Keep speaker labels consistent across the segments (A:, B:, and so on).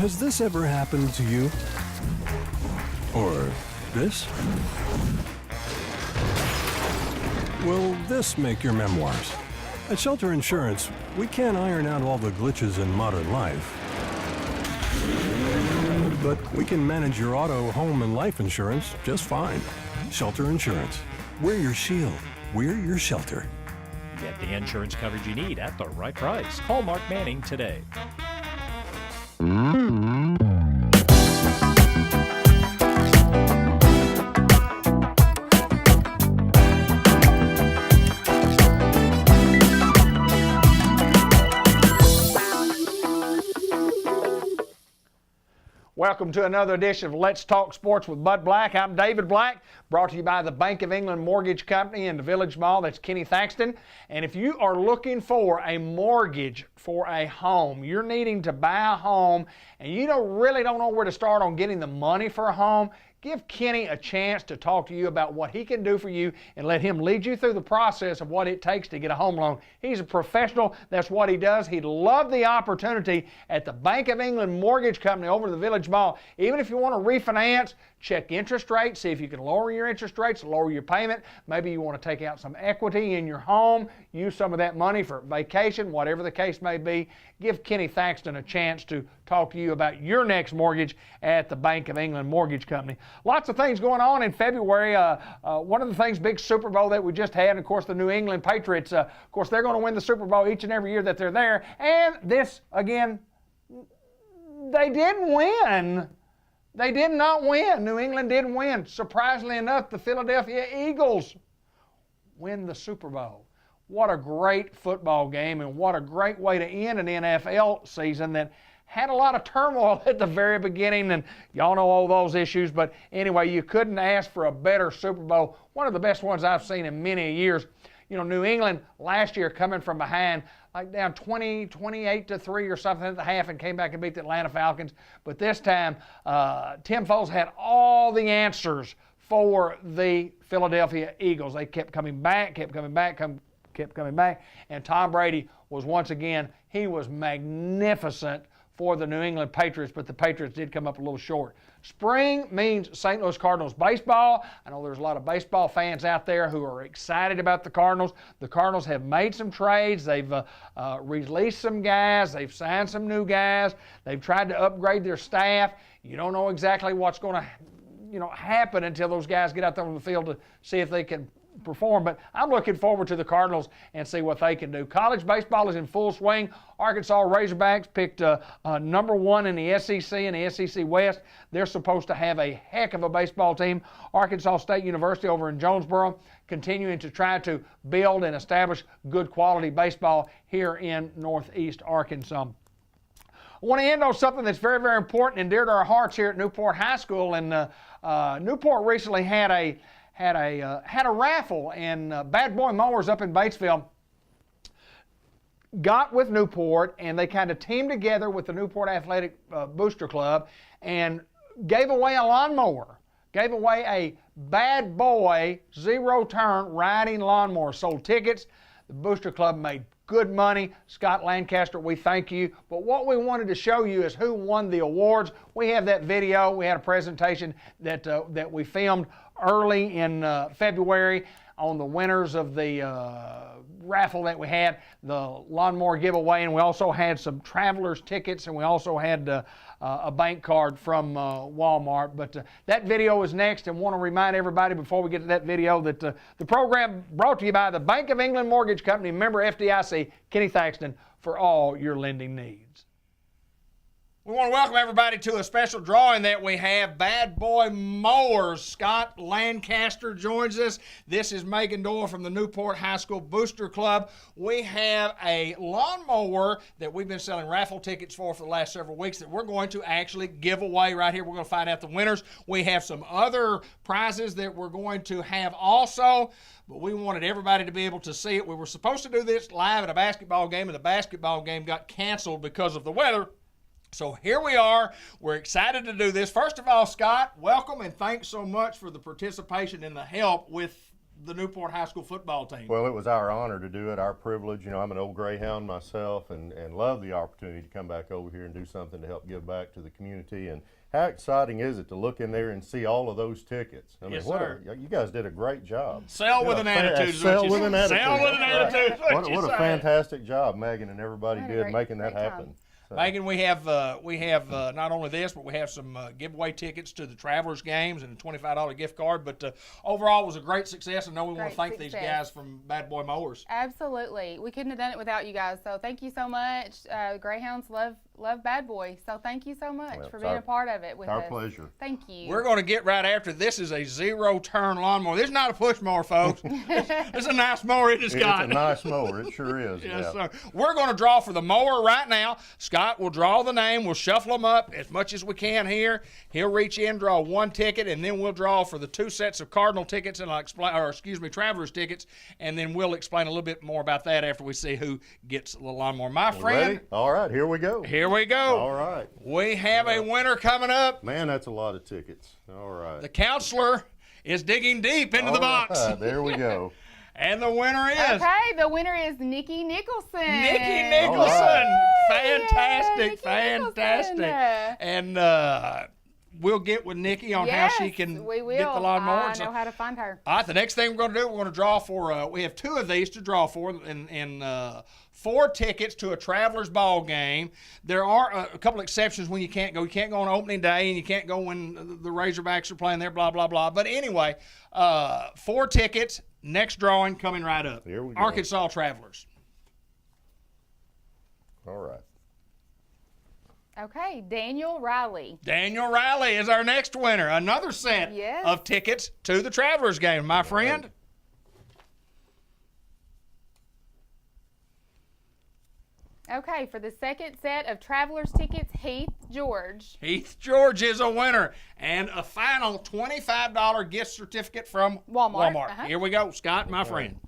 A: Has this ever happened to you? Or this? Will this make your memoirs? At Shelter Insurance, we can't iron out all the glitches in modern life. But we can manage your auto, home, and life insurance just fine. Shelter Insurance. We're your shield. We're your shelter.
B: Get the insurance coverage you need at the right price. Call Mark Manning today.
C: Welcome to another edition of Let's Talk Sports with Bud Black. I'm David Black, brought to you by the Bank of England Mortgage Company in the Village Mall. That's Kenny Thaxton. And if you are looking for a mortgage for a home, you're needing to buy a home, and you really don't know where to start on getting the money for a home, give Kenny a chance to talk to you about what he can do for you and let him lead you through the process of what it takes to get a home loan. He's a professional. That's what he does. He'd love the opportunity at the Bank of England Mortgage Company over the Village Mall. Even if you want to refinance, check interest rates, see if you can lower your interest rates, lower your payment. Maybe you want to take out some equity in your home, use some of that money for vacation, whatever the case may be. Give Kenny Thaxton a chance to talk to you about your next mortgage at the Bank of England Mortgage Company. Lots of things going on in February. One of the things, big Super Bowl that we just had, and of course the New England Patriots, of course they're going to win the Super Bowl each and every year that they're there. And this, again, they didn't win. They did not win. New England didn't win. Surprisingly enough, the Philadelphia Eagles win the Super Bowl. What a great football game, and what a great way to end an NFL season that had a lot of turmoil at the very beginning, and y'all know all those issues. But anyway, you couldn't ask for a better Super Bowl. One of the best ones I've seen in many years. You know, New England last year coming from behind, like down 28-3 or something at the half, and came back and beat the Atlanta Falcons. But this time, Tim Foles had all the answers for the Philadelphia Eagles. They kept coming back, kept coming back, and Tom Brady was once again, he was magnificent for the New England Patriots, but the Patriots did come up a little short. Spring means St. Louis Cardinals baseball. I know there's a lot of baseball fans out there who are excited about the Cardinals. The Cardinals have made some trades. They've released some guys. They've signed some new guys. They've tried to upgrade their staff. You don't know exactly what's going to happen until those guys get out there on the field to see if they can perform. But I'm looking forward to the Cardinals and see what they can do. College baseball is in full swing. Arkansas Razorbacks picked number one in the SEC and the SEC West. They're supposed to have a heck of a baseball team. Arkansas State University over in Jonesboro continuing to try to build and establish good quality baseball here in Northeast Arkansas. I want to end on something that's very, very important and dear to our hearts here at Newport High School. And Newport recently had a raffle, and Bad Boy Mowers up in Batesville got with Newport, and they kind of teamed together with the Newport Athletic Booster Club and gave away a lawnmower, gave away a Bad Boy zero-turn riding lawnmower, sold tickets. The Booster Club made good money. Scott Lancaster, we thank you. But what we wanted to show you is who won the awards. We have that video. We had a presentation that we filmed early in February on the winners of the raffle that we had, the lawnmower giveaway, and we also had some travelers tickets, and we also had a bank card from Walmart. But that video is next, and want to remind everybody before we get to that video that the program brought to you by the Bank of England Mortgage Company, member FDIC, Kenny Thaxton, for all your lending needs. We want to welcome everybody to a special drawing that we have. Bad Boy Mowers. Scott Lancaster joins us. This is Megan Doyle from the Newport High School Booster Club. We have a lawnmower that we've been selling raffle tickets for the last several weeks that we're going to actually give away right here. We're going to find out the winners. We have some other prizes that we're going to have also, but we wanted everybody to be able to see it. We were supposed to do this live at a basketball game, and the basketball game got canceled because of the weather. So here we are. We're excited to do this. First of all, Scott, welcome and thanks so much for the participation and the help with the Newport High School football team.
D: Well, it was our honor to do it, our privilege. You know, I'm an old Greyhound myself and love the opportunity to come back over here and do something to help give back to the community. And how exciting is it to look in there and see all of those tickets? I mean,
C: Yes,
D: what
C: sir.
D: You guys did a great job.
C: Sell with an attitude. is what
D: Sell
C: you
D: with an
C: say.
D: attitude.
C: Sell with an
D: That's right.
C: attitude. is What
D: What a
C: say.
D: fantastic job Megan and everybody
E: What a
D: did
E: great-
D: making that
E: great
D: happen.
E: job.
D: So,
C: Megan, we have not only this, but we have some giveaway tickets to the Travelers games and a $25 gift card. But overall, it was a great success. I know we want to
E: Great
C: thank these
E: success.
C: guys from Bad Boy Mowers.
E: Absolutely. We couldn't have done it without you guys. So thank you so much. Greyhounds love Bad Boy. So thank you so much
D: Well,
E: for
D: it's
E: being
D: our-
E: a part of it with
D: our
E: us.
D: pleasure.
E: Thank you.
C: We're going to get right after this. Is a zero-turn lawnmower. This is not a push mower, folks. This is a nice mower, isn't it,
D: It's
C: Scott?
D: a nice mower. It sure is.
C: Yes,
D: yeah.
C: sir. We're going to draw for the mower right now. Scott will draw the name. We'll shuffle them up as much as we can here. He'll reach in, draw one ticket, and then we'll draw for the 2 sets of Cardinal tickets and Travelers tickets, and then we'll explain a little bit more about that after we see who gets the lawnmower. My friend,
D: Ready? All right, here we go.
C: here we go.
D: All right.
C: We have a winner coming up.
D: Man, that's a lot of tickets. All right.
C: The counselor is digging deep into the
D: All
C: box,
D: right, there we go.
C: and the winner is
E: Okay, the winner is Nikki Nicholson.
C: Nikki Nicholson.
E: Yay!
C: Fantastic,
E: Nikki
C: fantastic.
E: Nicholson.
C: And we'll get with Nikki on how she
E: Yes,
C: can
E: we will.
C: get the lawnmower.
E: I know how to find her.
C: All right, the next thing we're going to do, we're going to draw for, we have 2 of these to draw for, and 4 tickets to a Travelers ball game. There are a couple exceptions when you can't go. You can't go on opening day, and you can't go when the Razorbacks are playing there, blah, blah, blah. But anyway, 4 tickets, next drawing coming right up.
D: Here we go.
C: Arkansas Travelers.
D: All right.
E: Okay, Daniel Riley.
C: Daniel Riley is our next winner. Another set
E: Yes.
C: of tickets to the Travelers game, my friend.
E: Okay, for the second set of Travelers tickets, Heath George.
C: Heath George is a winner. And a final $25 gift certificate from
E: Walmart.
C: Here we go, Scott, my friend.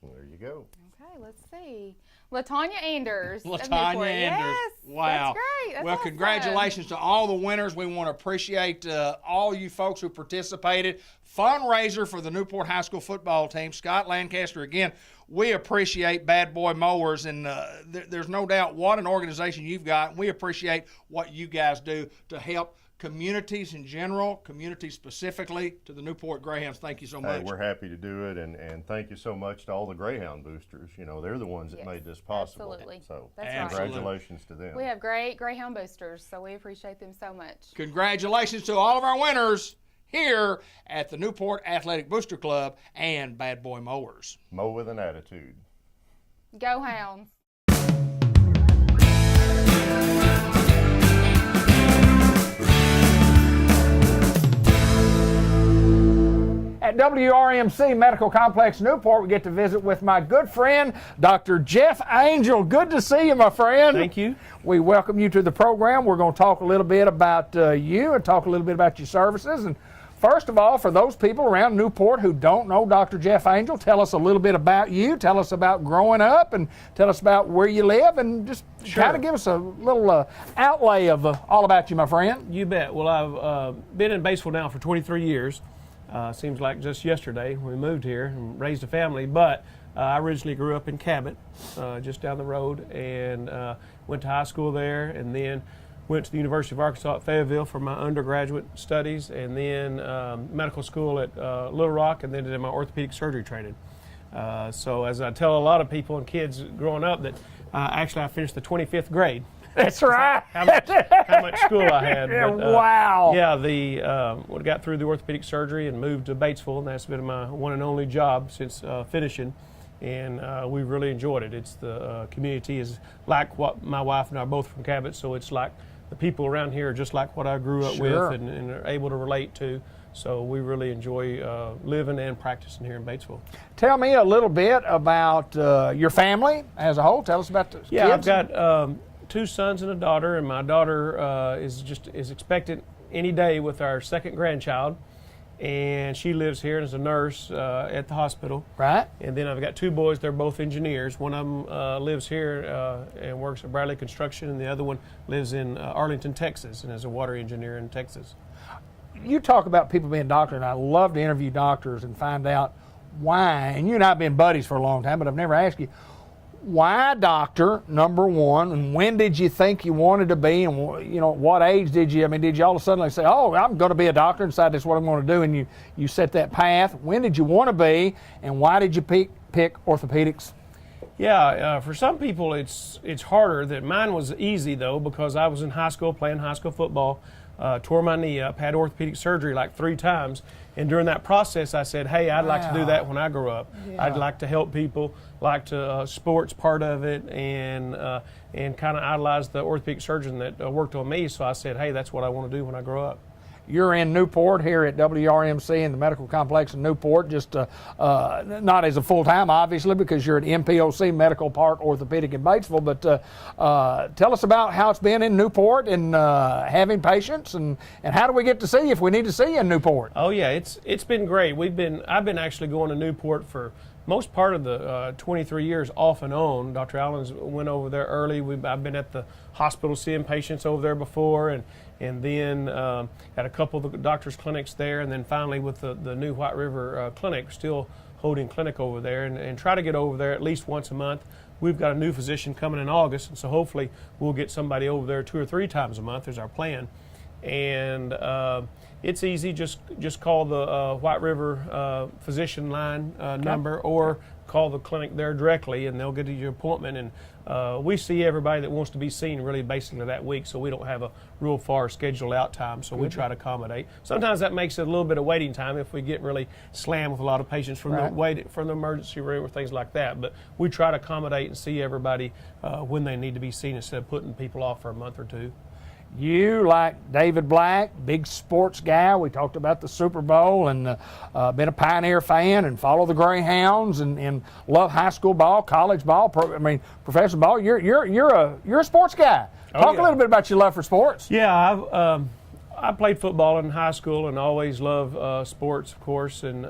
D: There you go.
E: Okay, let's see. Latanya Anders. of
C: LaTanya
E: Newport.
C: Anders.
E: Yes,
C: Wow.
E: That's great. That's
C: well,
E: awesome.
C: congratulations to all the winners. We want to appreciate all you folks who participated. Fundraiser for the Newport High School football team. Scott Lancaster, again, we appreciate Bad Boy Mowers, and there's no doubt what an organization you've got. We appreciate what you guys do to help communities in general, communities specifically, to the Newport Greyhounds. Thank you so much.
D: Hey, we're happy to do it, and thank you so much to all the Greyhound boosters. You know, they're the ones that
E: Yes,
D: made this possible.
E: absolutely.
D: So,
E: That's right.
C: Absolutely.
D: congratulations to them.
E: We have great Greyhound boosters, so we appreciate them so much.
C: Congratulations to all of our winners here at the Newport Athletic Booster Club and Bad Boy Mowers.
D: Mow with an attitude.
E: Go Hounds.
C: At WRMC Medical Complex Newport, we get to visit with my good friend, Dr. Jeff Angel. Good to see you, my friend.
F: Thank you.
C: We welcome you to the program. We're going to talk a little bit about you and talk a little bit about your services. And first of all, for those people around Newport who don't know Dr. Jeff Angel, tell us a little bit about you. Tell us about growing up and tell us about where you live and just kind of give us a little outlay of all about you, my friend.
F: You bet. Well, I've been in Batesville now for 23 years. Seems like just yesterday we moved here and raised a family, but I originally grew up in Cabot, just down the road, and went to high school there, and then went to the University of Arkansas at Fayetteville for my undergraduate studies, and then medical school at Little Rock, and then did my orthopedic surgery training. So as I tell a lot of people and kids growing up that actually I finished the 25th grade.
C: That's right.
F: How much school I had.
C: Yeah,
F: But,
C: wow.
F: Yeah, got through the orthopedic surgery and moved to Batesville, and that's been my one and only job since finishing, and we really enjoyed it. It's the community is like what my wife and I are both from Cabot, so it's like the people around here are just like what I grew up
C: Sure.
F: with and are able to relate to. So we really enjoy living and practicing here in Batesville.
C: Tell me a little bit about your family as a whole. Tell us about the
F: Yeah,
C: kids.
F: I've got 2 sons and a daughter, and my daughter is expectant any day with our second grandchild, and she lives here and is a nurse at the hospital.
C: Right.
F: And then I've got 2 boys. They're both engineers. One of them lives here and works at Bradley Construction, and the other one lives in Arlington, Texas, and is a water engineer in Texas.
C: you talk about people being doctors, and I love to interview doctors and find out why. And you and I have been buddies for a long time, but I've never asked you, why doctor, number one, and when did you think you wanted to be, and what age did you, did you all of a sudden say, oh, I'm going to be a doctor and decide that's what I'm going to do, and you set that path? When did you want to be, and why did you pick orthopedics?
F: Yeah, for some people it's harder. That mine was easy though, because I was in high school playing high school football, tore my knee up, had orthopedic surgery like 3 times, and during that process I said, hey, I'd like to do that when I grow up. Yeah. I'd like to help people, like to sports part of it, and kind of idolize the orthopedic surgeon that worked on me. So I said, hey, that's what I want to do when I grow up.
C: You're in Newport here at WRMC in the medical complex in Newport, just not as a full-time, obviously, because you're at MPOC Medical Park Orthopedic in Batesville, but tell us about how it's been in Newport and having patients, and how do we get to see you if we need to see you in Newport?
F: Oh yeah, it's been great. I've been actually going to Newport for most part of the 23 years off and on. Dr. Allen's went over there early. I've been at the hospital seeing patients over there before, and then had a couple of the doctors' clinics there, and then finally with the new White River clinic, still holding clinic over there, and try to get over there at least once a month. We've got a new physician coming in August, and so hopefully we'll get somebody over there 2 or 3 times a month is our plan. And it's easy, just call the White River physician line number, or call the clinic there directly, and they'll get you your appointment. And we see everybody that wants to be seen really basically that week, so we don't have a real far scheduled out time, so we try to accommodate. Sometimes that makes it a little bit of waiting time if we get really slammed with a lot of patients from from the emergency room or things like that, but we try to accommodate and see everybody when they need to be seen instead of putting people off for a month or 2.
C: You, like David Black, big sports guy. We talked about the Super Bowl, and been a Pioneer fan and follow the Greyhounds, and love high school ball, college ball, professional ball. You're a sports guy. Talk a little bit about your love for sports.
F: Yeah, I played football in high school and always loved sports, of course, and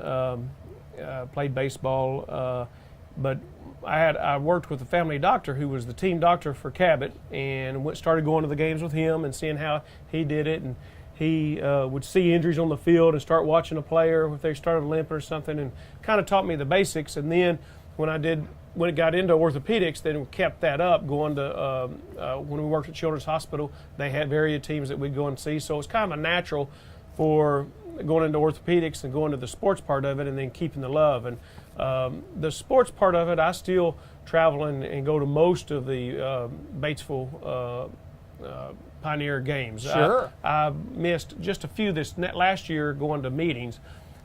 F: played baseball. But I worked with a family doctor who was the team doctor for Cabot, and started going to the games with him and seeing how he did it. And he would see injuries on the field and start watching a player if they started limping or something, and kind of taught me the basics. And then when it got into orthopedics, then we kept that up, going to when we worked at Children's Hospital, they had various teams that we'd go and see. So it's kind of a natural for going into orthopedics and going to the sports part of it, and then keeping the love. And the sports part of it, I still travel and go to most of the Batesville Pioneer games.
C: Sure.
F: I missed just a few this last year going to meetings,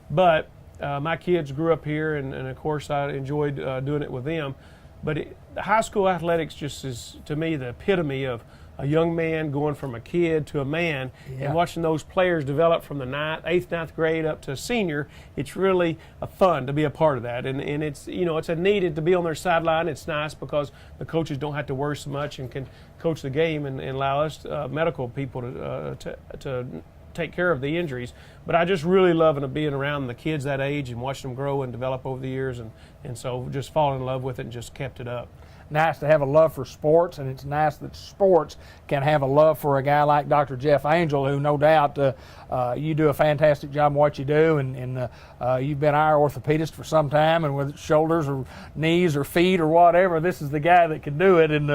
F: but my kids grew up here, and of course I enjoyed doing it with them. But the high school athletics just is, to me, the epitome of a young man going from a kid to a man, and watching those players develop from the 8th, 9th grade up to senior. It's really fun to be a part of that, and it's it's a needed to be on their sideline. It's nice because the coaches don't have to worry so much and can coach the game and allow us medical people to take care of the injuries. But I just really love being around the kids that age and watching them grow and develop over the years, and so just falling in love with it and just kept it up.
C: Nice to have a love for sports, and it's nice that sports can have a love for a guy like Dr. Jeff Angel, who no doubt you do a fantastic job in what you do, and you've been our orthopedist for some time, and whether it's shoulders or knees or feet or whatever, this is the guy that can do it. And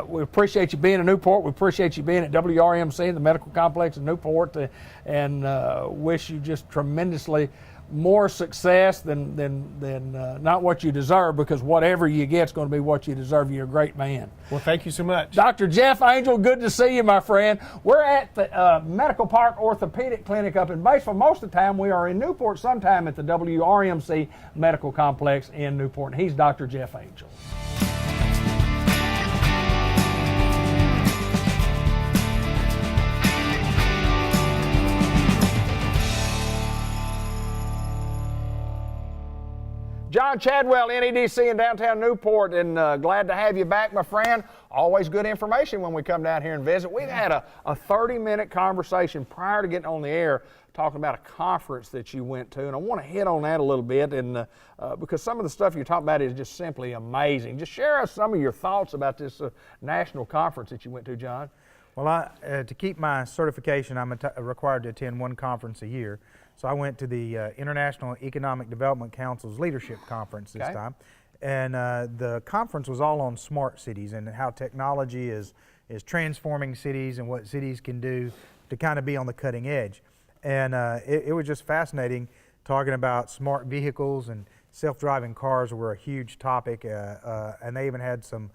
C: we appreciate you being in Newport. We appreciate you being at WRMC, the medical complex in Newport, and wish you just tremendously more success than not what you deserve, because whatever you get is going to be what you deserve. You're a great man.
F: Well, thank you so much.
C: Dr. Jeff Angel, good to see you, my friend. We're at the Medical Park Orthopedic Clinic up in Batesville. Most of the time we are in Newport, sometime at the WRMC Medical Complex in Newport. And he's Dr. Jeff Angel. John Chadwell, NEDC in downtown Newport, and glad to have you back, my friend. Always good information when we come down here and visit. We've had a 30-minute conversation prior to getting on the air talking about a conference that you went to, and I want to hit on that a little bit, and because some of the stuff you're talking about is just simply amazing. Just share us some of your thoughts about this national conference that you went to, John.
G: Well, to keep my certification, I'm required to attend one conference a year. So I went to the International Economic Development Council's Leadership Conference this time. And the conference was all on smart cities and how technology is transforming cities and what cities can do to kind of be on the cutting edge. And it was just fascinating talking about smart vehicles, and self-driving cars were a huge topic. And they even had some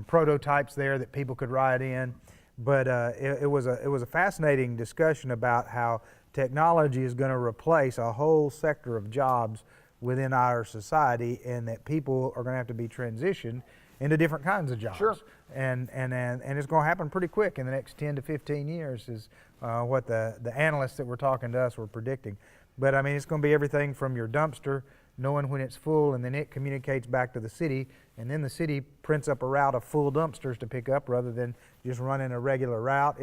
G: prototypes there that people could ride in. But it was a fascinating discussion about how technology is going to replace a whole sector of jobs within our society, and that people are going to have to be transitioned into different kinds of jobs.
C: Sure.
G: And it's going to happen pretty quick in the next 10 to 15 years is what the analysts that were talking to us were predicting. But I mean, it's going to be everything from your dumpster knowing when it's full, and then it communicates back to the city, and then the city prints up a route of full dumpsters to pick up rather than just running a regular route.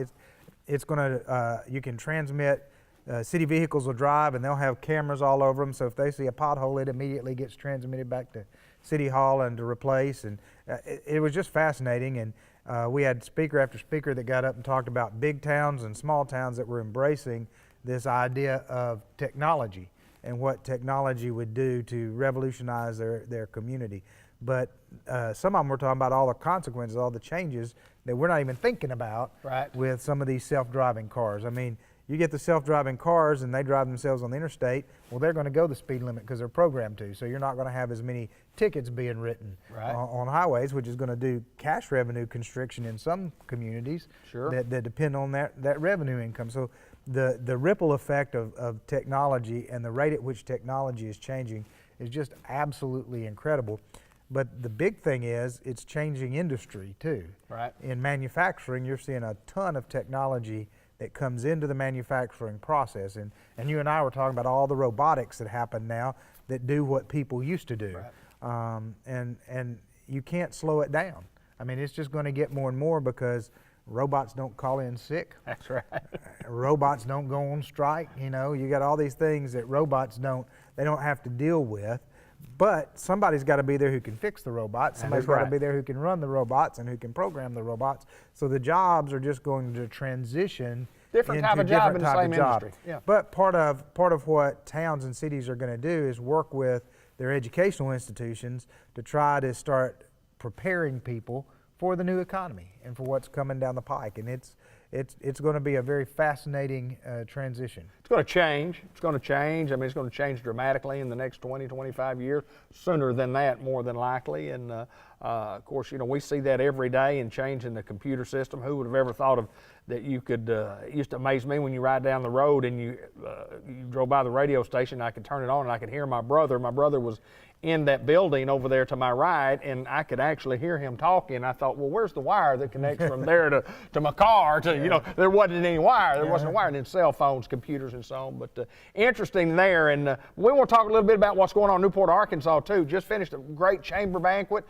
G: It's going to, you can transmit, city vehicles will drive and they'll have cameras all over them, so if they see a pothole, it immediately gets transmitted back to City Hall and to replace. And it was just fascinating. And we had speaker after speaker that got up and talked about big towns and small towns that were embracing this idea of technology and what technology would do to revolutionize their community. But some of them were talking about all the consequences, all the changes that we're not even thinking about with some of these self-driving cars. I mean, you get the self-driving cars and they drive themselves on the interstate, well, they're going to go the speed limit because they're programmed to, so you're not going to have as many tickets being written on highways, which is going to do cash revenue constriction in some communities that depend on that revenue income. So the ripple effect of technology and the rate at which technology is changing is just absolutely incredible. But the big thing is it's changing industry too. In manufacturing, you're seeing a ton of technology that comes into the manufacturing process. And you and I were talking about all the robotics that happen now that do what people used to do. And you can't slow it down. I mean, it's just going to get more and more because robots don't call in sick.
C: That's right.
G: Robots don't go on strike. You know, you got all these things that robots don't have to deal with. But somebody's got to be there who can fix the robots. Somebody's got to be there who can run the robots and who can program the robots. So the jobs are just going to transition
C: different
G: into
C: type of job in the same industry.
G: But part of what towns and cities are going to do is work with their educational institutions to try to start preparing people for the new economy and for what's coming down the pike. And it's going to be a very fascinating transition.
C: It's going to change. It's going to change. I mean, it's going to change dramatically in the next 20, 25 years, sooner than that, more than likely. And of course, you know, we see that every day in changing the computer system. Who would have ever thought of that you could, it used to amaze me when you ride down the road and you drove by the radio station, I could turn it on and I could hear my brother. My brother was in that building over there to my right, and I could actually hear him talking. I thought, well, where's the wire that connects from there to my car? You know, there wasn't any wire. There wasn't a wire. And then cell phones, computers, and so on. But interesting there. And we want to talk a little bit about what's going on in Newport, Arkansas, too. Just finished a great chamber banquet.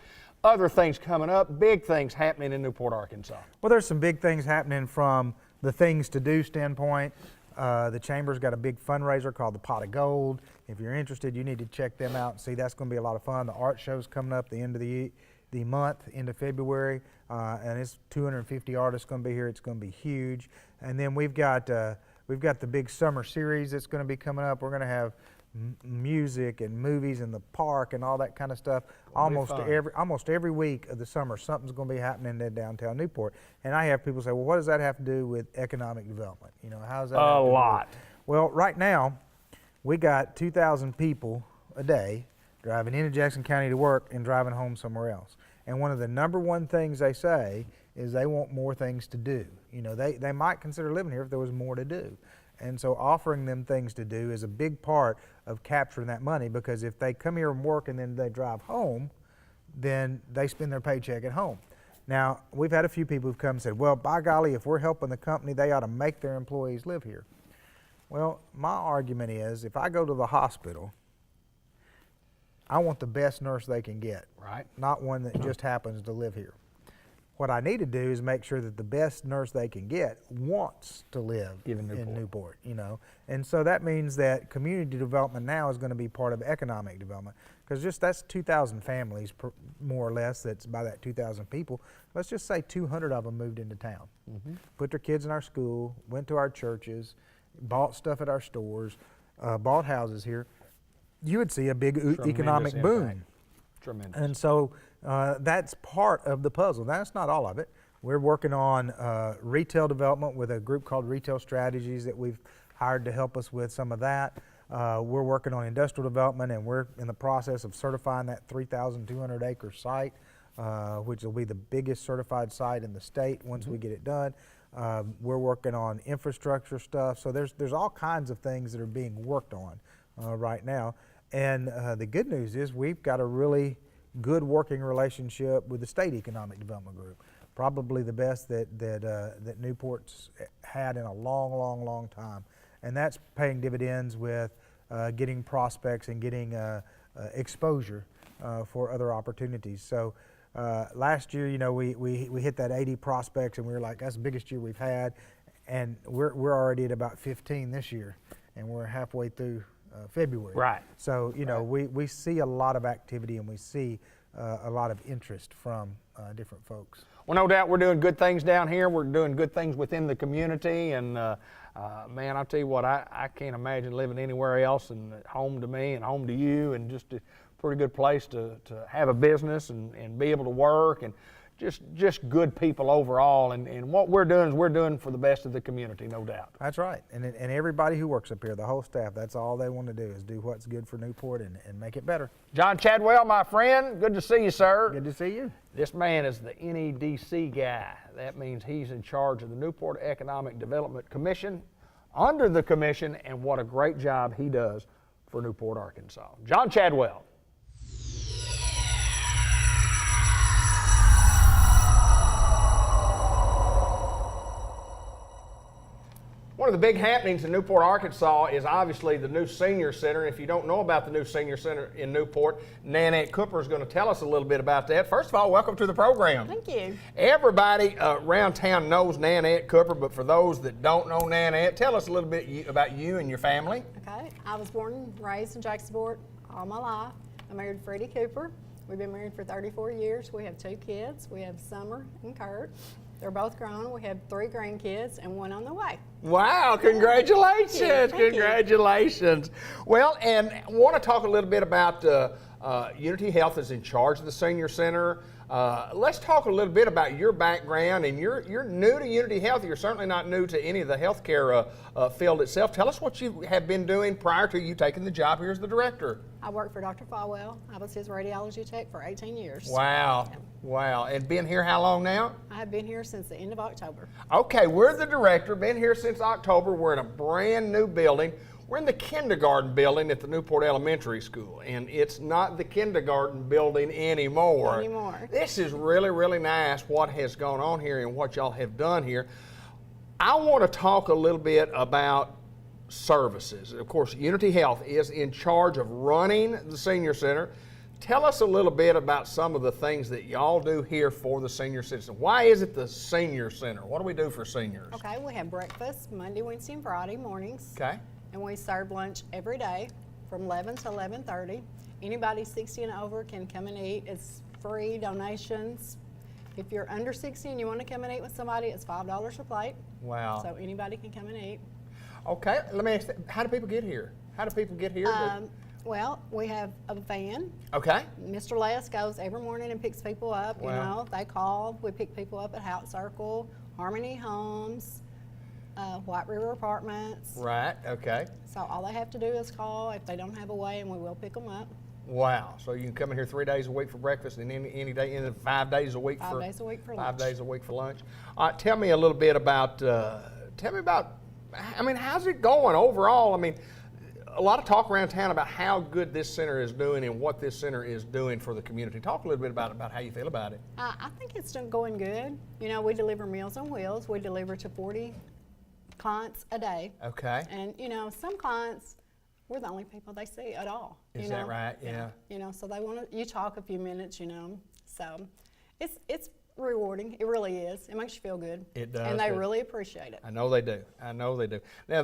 C: Other things coming up, big things happening in Newport, Arkansas.
G: Well, there's some big things happening from the things to do standpoint. The Chamber's got a big fundraiser called the Pot of Gold. If you're interested, you need to check them out and see. That's going to be a lot of fun. The art show's coming up the end of the month, end of February, and it's 250 artists going to be here. It's going to be huge. And then we've got the big summer series that's going to be coming up. We're going to have music and movies in the park and all that kind of stuff. Almost every week of the summer, something's going to be happening in downtown Newport. And I have people say, well, what does that have to do with economic development? You know, how's that?
C: A lot.
G: Well, right now, we got 2,000 people a day driving into Jackson County to work and driving home somewhere else. And one of the number one things they say is they want more things to do. You know, they might consider living here if there was more to do. And so offering them things to do is a big part of capturing that money, because if they come here and work and then they drive home, then they spend their paycheck at home. Now, we've had a few people who've come and said, well, by golly, if we're helping the company, they ought to make their employees live here. Well, my argument is, if I go to the hospital, I want the best nurse they can get, not one that just happens to live here. what I need to do is make sure that the best nurse they can get wants to live
C: In
G: in
C: Newport.
G: Newport, you know. And so that means that community development now is going to be part of economic development, because just that's 2,000 families more or less. That's by that 2,000 people. Let's just say 200 of them moved into town, put their kids in our school, went to our churches, bought stuff at our stores, bought houses here. You would see a big economic
C: Tremendous
G: boom.
C: impact. Tremendous.
G: And so that's part of the puzzle. That's not all of it. We're working on retail development with a group called Retail Strategies that we've hired to help us with some of that. We're working on industrial development, and we're in the process of certifying that 3,200 acre site, which will be the biggest certified site in the state once we get it done. We're working on infrastructure stuff. So there's all kinds of things that are being worked on right now. And the good news is we've got a really good working relationship with the State Economic Development Group, probably the best that Newport's had in a long time. And that's paying dividends with getting prospects and getting exposure for other opportunities. So last year, you know, we hit that 80 prospects, and we were like, that's the biggest year we've had. And we're already at about 15 this year, and we're halfway through February.
C: Right.
G: So, you know, we see a lot of activity, and we see a lot of interest from different folks.
C: Well, no doubt we're doing good things down here. We're doing good things within the community. And, man, I'll tell you what, I can't imagine living anywhere else, and home to me and home to you, and just a pretty good place to have a business and be able to work, and just good people overall. And what we're doing is we're doing for the best of the community, no doubt.
G: That's right. And everybody who works up here, the whole staff, that's all they want to do is do what's good for Newport and make it better.
C: John Chadwell, my friend, good to see you, sir.
G: Good to see you.
C: This man is the NEDC guy. That means he's in charge of the Newport Economic Development Commission, under the commission, and what a great job he does for Newport, Arkansas. John Chadwell. One of the big happenings in Newport, Arkansas is obviously the new senior center. If you don't know about the new senior center in Newport, Nanette Cooper is going to tell us a little bit about that. First of all, welcome to the program.
H: Thank you.
C: Everybody around town knows Nanette Cooper, but for those that don't know Nanette, tell us a little bit about you and your family.
H: Okay, I was born and raised in Jacksonport all my life. I married Freddie Cooper. We've been married for 34 years. We have 2 kids. We have Summer and Kurt. They're both grown. We have 3 grandkids and 1 on the way.
C: Wow, congratulations,
H: Thank you.
C: congratulations. Well, and I want to talk a little bit about Unity Health is in charge of the senior center. Let's talk a little bit about your background, and you're new to Unity Health. You're certainly not new to any of the healthcare field itself. Tell us what you have been doing prior to you taking the job here as the director.
H: I worked for Dr. Falwell. I was his radiology tech for 18 years.
C: Wow, wow. And been here how long now?
H: I have been here since the end of October.
C: Okay, we're the director, been here since October. We're in a brand new building. We're in the kindergarten building at the Newport Elementary School, and it's not the kindergarten building anymore. This is really, really nice what has gone on here and what y'all have done here. I want to talk a little bit about services. Of course, Unity Health is in charge of running the senior center. Tell us a little bit about some of the things that y'all do here for the senior citizen. Why is it the senior center? What do we do for seniors?
H: Okay, we have breakfast Monday, Wednesday, and Friday mornings.
C: Okay.
H: And we serve lunch every day from 11 to 11:30. Anybody 60 and over can come and eat. It's free donations. If you're under 60 and you want to come and eat with somebody, it's $5 a plate.
C: Wow.
H: So anybody can come and eat.
C: Okay, let me ask, how do people get here? How do people get here?
H: Well, we have a van.
C: Okay.
H: Mr. Les goes every morning and picks people up.
C: Wow.
H: You know, they call. We pick people up at Hout Circle, Harmony Homes, White River Apartments.
C: Right, okay.
H: So all they have to do is call if they don't have a way, and we will pick them up.
C: Wow, so you can come in here 3 days a week for breakfast and any day, and then 5 days a week
H: 5 days a week for lunch.
C: 5 days a week for lunch. Tell me a little bit about, I mean, how's it going overall? I mean, a lot of talk around town about how good this center is doing and what this center is doing for the community. Talk a little bit about how you feel about it.
H: I think it's going good. You know, we deliver Meals on Wheels. We deliver to 40 clients a day.
C: Okay.
H: And, you know, some clients, we're the only people they see at all.
C: Is that right? Yeah.
H: You know, so they want to, you talk a few minutes, you know. So it's rewarding. It really is. It makes you feel good.
I: It does.
H: And they really appreciate it.
I: I know they do. I know they do. Now,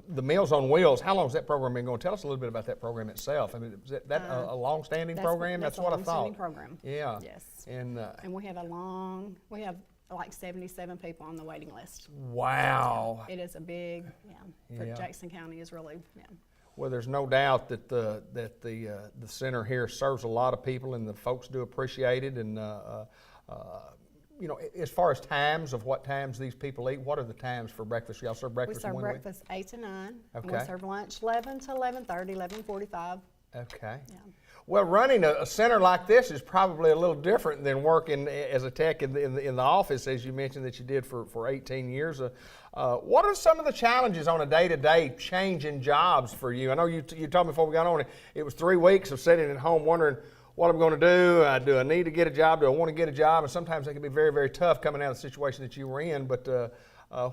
I: the Meals on Wheels, how long has that program been going? Tell us a little bit about that program itself. I mean, is that a long-standing program? That's what I thought.
H: That's a long-standing program.
I: Yeah.
H: Yes.
I: And
H: we have like 77 people on the waiting list.
I: Wow.
H: It is a big, for
I: Yeah.
H: Jackson County is really,
I: Well, there's no doubt that the center here serves a lot of people, and the folks do appreciate it. And you know, as far as times of what times these people eat, what are the times for breakfast? Y'all serve
H: We
I: breakfast?
H: serve
I: when
H: breakfast 8 to 9. And we
I: Okay.
H: serve lunch 11 to 11:30, 11:45.
I: Okay.
H: Yeah.
I: Well, running a center like this is probably a little different than working as a tech in the office, as you mentioned that you did for 18 years. What are some of the challenges on a day-to-day change in jobs for you? I know you told me before we got on, it was 3 weeks of sitting at home wondering what I'm going to do. Do I need to get a job? Do I want to get a job? And sometimes they can be very, very tough coming out of the situation that you were in. But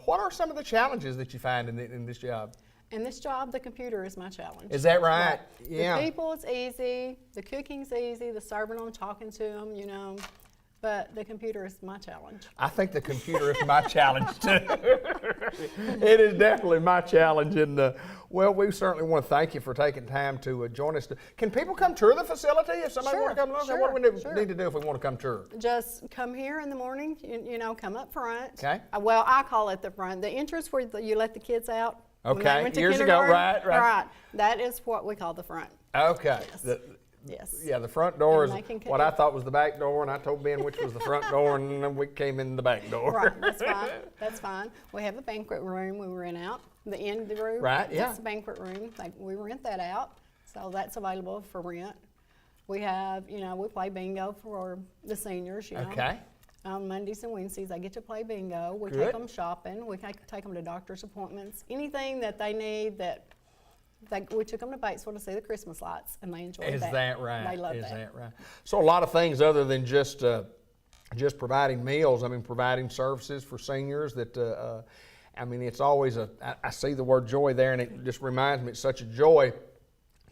I: what are some of the challenges that you find in this job?
H: In this job, the computer is my challenge.
I: Is that right? Yeah.
H: The people, it's easy. The cooking's easy. The serving them, talking to them, you know. But the computer is my challenge.
I: I think the computer is my challenge too. It is definitely my challenge. And well, we certainly want to thank you for taking time to join us. Can people come tour the facility if somebody
H: Sure,
I: want to come look?
H: sure,
I: What do we
H: sure.
I: need to do if we want to come tour?
H: Just come here in the morning, you know, come up front.
I: Okay.
H: Well, I call it the front. The entrance where you let the kids out. when they
I: Okay,
H: went to
I: years ago,
H: kindergarten.
I: right.
H: Right. That is what we call the front.
I: Okay.
H: Yes. Yes.
I: Yeah, the front door is
H: And they can
I: what I thought was the back door, and I told Ben which was the front door, and then we came in the back door.
H: Right, that's fine. That's fine. We have a banquet room we rent out. The end room.
I: Right, yeah.
H: That's the banquet room. Like, we rent that out, so that's available for rent. We have, you know, we play bingo for the seniors, you know.
I: Okay.
H: On Mondays and Wednesdays, they get to play bingo. We
I: Good.
H: take them shopping. We take them to doctor's appointments. Anything that they need that. We took them to Batesville to see the Christmas lights, and they enjoyed
I: Is
H: that.
I: that right?
H: They love
I: Is
H: that.
I: that right? So a lot of things other than just providing meals. I mean, providing services for seniors. That I mean, it's always I see the word joy there, and it just reminds me it's such a joy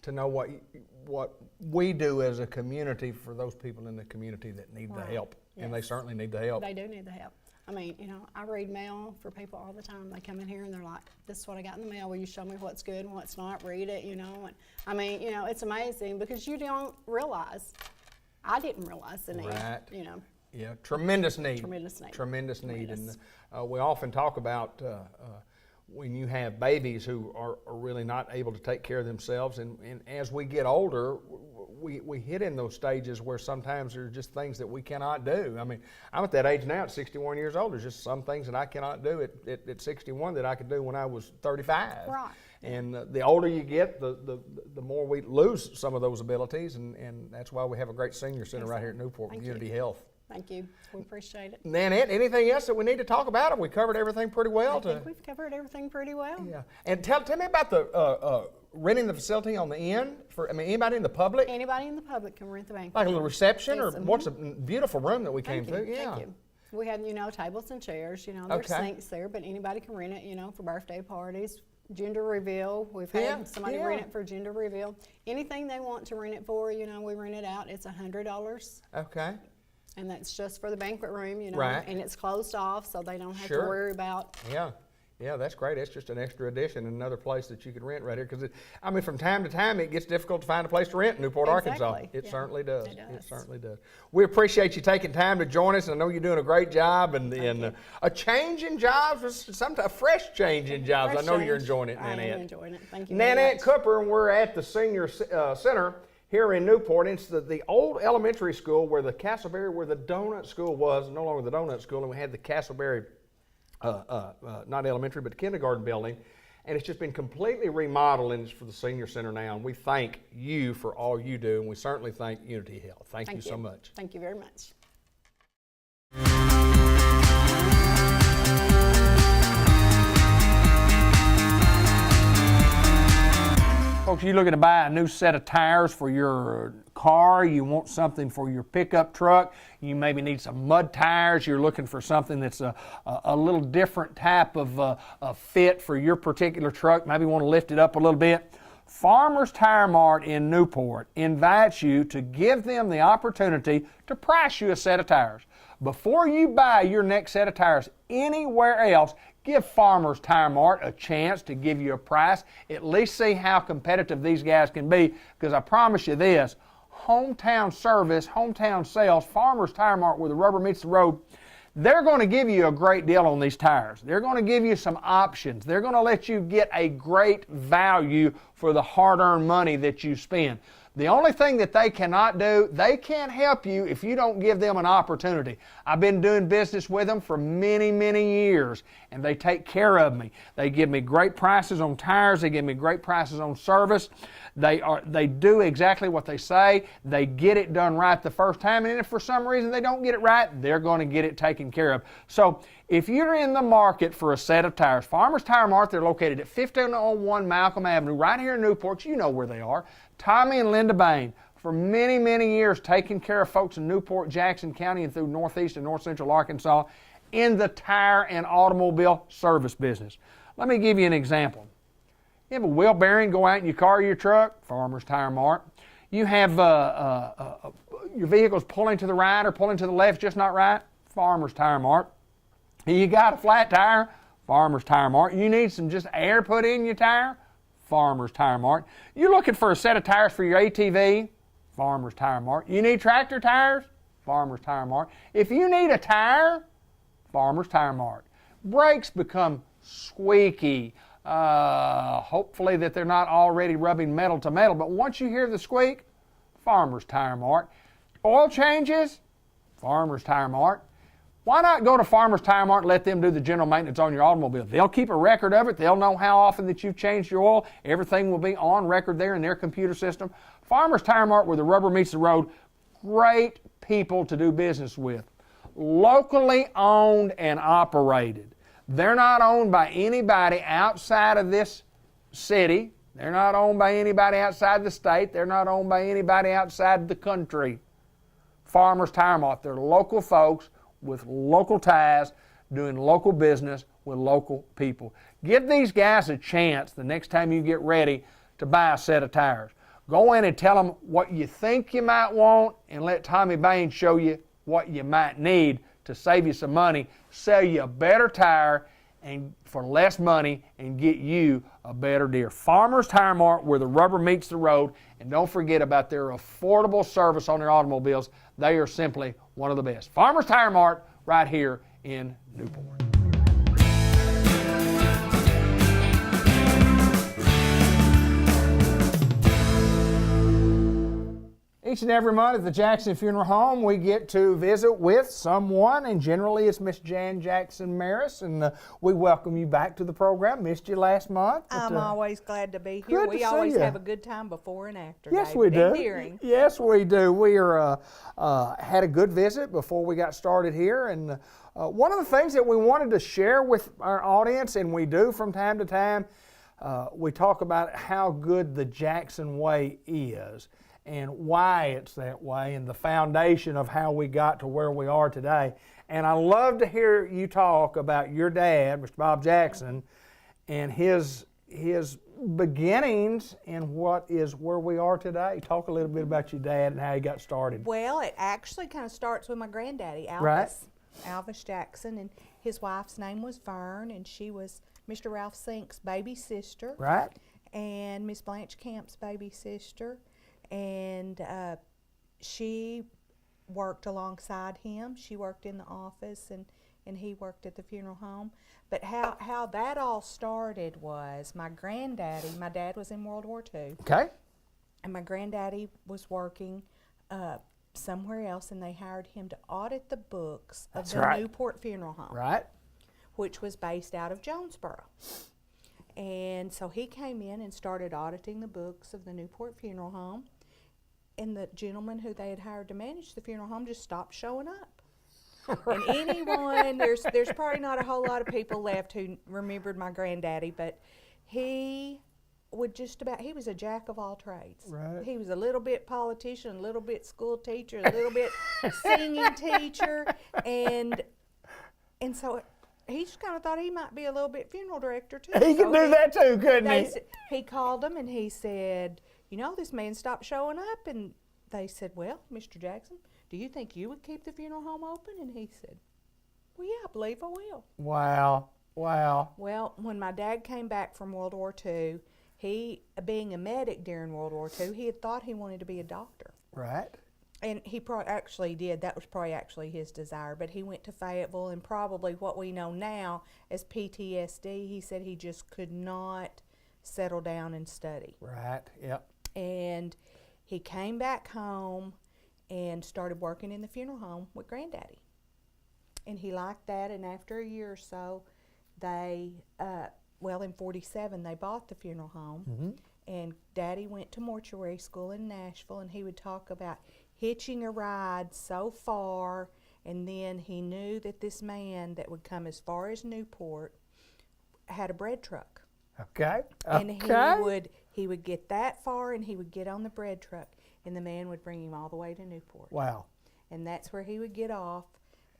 I: to know what we do as a community for those people in the community that need the help, and they
H: Yes.
I: certainly need the help.
H: They do need the help. I mean, you know, I read mail for people all the time. They come in here and they're like, "This is what I got in the mail. Will you show me what's good and what's not? Read it," you know. And I mean, you know, it's amazing because you don't realize. I didn't realize the need.
I: Right.
H: You know.
I: Yeah, tremendous need.
H: Tremendous need.
I: Tremendous need.
H: Tremendous.
I: And we often talk about when you have babies who are really not able to take care of themselves, and as we get older, we hit in those stages where sometimes there are just things that we cannot do. I mean, I'm at that age now at 61 years old. There's just some things that I cannot do at 61 that I could do when I was 35.
H: Right.
I: And the older you get, the more we lose some of those abilities, and that's why we have a great senior center right here at Newport,
H: Thank
I: Community
H: you.
I: Health.
H: Thank you. We appreciate it.
I: Nanette, anything else that we need to talk about? Have we covered everything pretty well?
H: I think we've covered everything pretty well.
I: Yeah. And tell me about the renting the facility on the end for, I mean, anybody in the public?
H: Anybody in the public can rent the banquet.
I: Like a little reception, or
H: Yes,
I: what's a beautiful room that we came
H: Thank you.
I: through? Yeah.
H: Thank you. We have, you know, tables and chairs. You know, there's
I: Okay.
H: sinks there, but anybody can rent it, you know, for birthday parties, gender reveal. We've had
I: Yeah,
H: somebody
I: yeah.
H: rent it for gender reveal. Anything they want to rent it for, you know, we rent it out. It's $100,
I: Okay.
H: and that's just for the banquet room, you know.
I: Right.
H: And it's closed off, so they don't have
I: Sure.
H: to worry about.
I: Yeah. Yeah, that's great. It's just an extra addition, another place that you could rent right here. Because, I mean, from time to time, it gets difficult to find a place to rent in Newport, Arkansas.
H: Exactly.
I: It
H: Yeah,
I: certainly does.
H: it does.
I: It certainly does. We appreciate you taking time to join us. I know you're doing a great job, and
H: you.
I: a change in jobs, sometimes a fresh change in jobs.
H: Fresh
I: I know you're
H: change.
I: enjoying it,
H: I
I: Nanette.
H: am enjoying it. Thank you very
I: Nanette
H: much.
I: Cooper, and we're at the Senior Center here in Newport. It's the old elementary school where the Castleberry, where the donut school was, no longer the donut school, and we had the Castleberry, not elementary, but kindergarten building. And it's just been completely remodeled, and it's for the Senior Center now. And we thank you for all you do, and we certainly thank Unity Health. Thank you so much.
H: Thank you very much.
C: Folks, you're looking to buy a new set of tires for your car, you want something for your pickup truck, you maybe need some mud tires, you're looking for something that's a little different type of fit for your particular truck, maybe want to lift it up a little bit. Farmers Tire Mart in Newport invites you to give them the opportunity to price you a set of tires. Before you buy your next set of tires anywhere else, give Farmers Tire Mart a chance to give you a price. At least see how competitive these guys can be, because I promise you this, hometown service, hometown sales, Farmers Tire Mart, where the rubber meets the road, they're going to give you a great deal on these tires. They're going to give you some options. They're going to let you get a great value for the hard-earned money that you spend. The only thing that they cannot do, they can't help you if you don't give them an opportunity. I've been doing business with them for many, many years, and they take care of me. They give me great prices on tires. They give me great prices on service. They do exactly what they say. They get it done right the first time, and if for some reason they don't get it right, they're going to get it taken care of. So if you're in the market for a set of tires, Farmers Tire Mart, they're located at 1501 Malcolm Avenue, right here in Newport. You know where they are. Tommy and Linda Bain, for many, many years, taking care of folks in Newport, Jackson County, and through northeast and north central Arkansas in the tire and automobile service business. Let me give you an example. You have a wheel bearing go out in your car or your truck, Farmers Tire Mart. You have your vehicle's pulling to the right or pulling to the left, just not right, Farmers Tire Mart. You got a flat tire, Farmers Tire Mart. You need some just air put in your tire, Farmers Tire Mart. You're looking for a set of tires for your ATV, Farmers Tire Mart. You need tractor tires, Farmers Tire Mart. If you need a tire, Farmers Tire Mart. Brakes become squeaky. Hopefully that they're not already rubbing metal to metal, but once you hear the squeak, Farmers Tire Mart. Oil changes, Farmers Tire Mart. Why not go to Farmers Tire Mart and let them do the general maintenance on your automobile? They'll keep a record of it. They'll know how often that you've changed your oil. Everything will be on record there in their computer system. Farmers Tire Mart, where the rubber meets the road, great people to do business with. Locally owned and operated. They're not owned by anybody outside of this city. They're not owned by anybody outside the state. They're not owned by anybody outside the country. Farmers Tire Mart, they're local folks with local ties, doing local business with local people. Give these guys a chance the next time you get ready to buy a set of tires. Go in and tell them what you think you might want, and let Tommy Bain show you what you might need to save you some money, sell you a better tire and for less money, and get you a better deal. Farmers Tire Mart, where the rubber meets the road, and don't forget about their affordable service on their automobiles. They are simply one of the best. Farmers Tire Mart, right here in Newport. Each and every month at the Jackson Funeral Home, we get to visit with someone, and generally it's Miss Jan Jackson Maris, and we welcome you back to the program. Missed you last month.
J: I'm always glad to be here.
C: Good
J: We
C: to see
J: always
C: you.
J: have a good time before and after.
C: Yes,
J: David,
C: we do.
J: and during.
C: Yes, we do. We are had a good visit before we got started here, and one of the things that we wanted to share with our audience, and we do from time to time, we talk about how good the Jackson way is, and why it's that way, and the foundation of how we got to where we are today. And I love to hear you talk about your dad, Mr. Bob Jackson, and his beginnings and what is where we are today. Talk a little bit about your dad and how he got started.
J: Well, it actually kind of starts with my granddaddy, Alvis.
C: Right.
J: Alvis Jackson, and his wife's name was Vern, and she was Mr. Ralph Sink's baby sister.
C: Right.
J: And Miss Blanche Camp's baby sister. And she worked alongside him. She worked in the office, and he worked at the funeral home. But how that all started was my granddaddy, my dad was in World War II.
C: Okay.
J: And my granddaddy was working somewhere else, and they hired him to audit the books of the Newport Funeral Home.
C: Right.
J: Which was based out of Jonesboro. And so he came in and started auditing the books of the Newport Funeral Home. And the gentleman who they had hired to manage the funeral home just stopped showing up. And anyone, there's probably not a whole lot of people left who remembered my granddaddy, but he would he was a jack of all trades.
C: Right.
J: He was a little bit politician, a little bit school teacher, a little bit singing teacher, and so he just kind of thought he might be a little bit funeral director too.
I: He can do that too, couldn't he?
J: He called them and he said, you know, this man stopped showing up. And they said, well, Mr. Jackson, do you think you would keep the funeral home open? And he said, well, yeah, I believe I will.
I: Wow. Wow.
J: Well, when my dad came back from World War II, he, being a medic during World War II, he had thought he wanted to be a doctor.
I: Right.
J: And he actually did. That was probably actually his desire. But he went to Fayetteville, and probably what we know now as PTSD, he said he just could not settle down and study.
I: Right, yep.
J: And he came back home and started working in the funeral home with Granddaddy. And he liked that, and after a year or so, they, in 47, they bought the funeral home.
I: Mm-hmm.
J: And Daddy went to mortuary school in Nashville, and he would talk about hitching a ride so far, and then he knew that this man that would come as far as Newport had a bread truck.
I: Okay.
J: And he would get that far, and he would get on the bread truck, and the man would bring him all the way to Newport.
I: Wow.
J: And that's where he would get off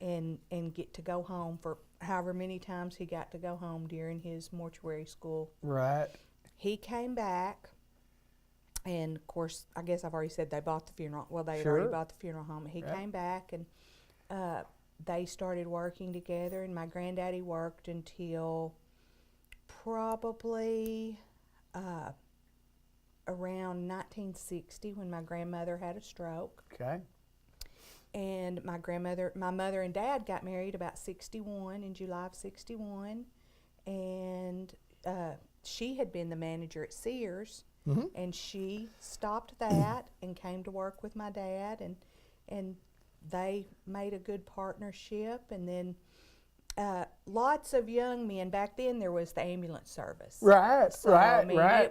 J: and get to go home for however many times he got to go home during his mortuary school.
I: Right.
J: He came back, and of course, I guess I've already said they bought the funeral. Well, they had
I: Sure.
J: already bought the funeral home. He came back, and they started working together, and my granddaddy worked until probably around 1960 when my grandmother had a stroke.
I: Okay.
J: And my mother and dad got married about 61, in July of 61, and she had been the manager at Sears,
I: Mm-hmm.
J: and she stopped that and came to work with my dad, and they made a good partnership. And then lots of young men. Back then there was the ambulance service.
I: Right,
J: So,
I: right,
J: I mean,
I: right.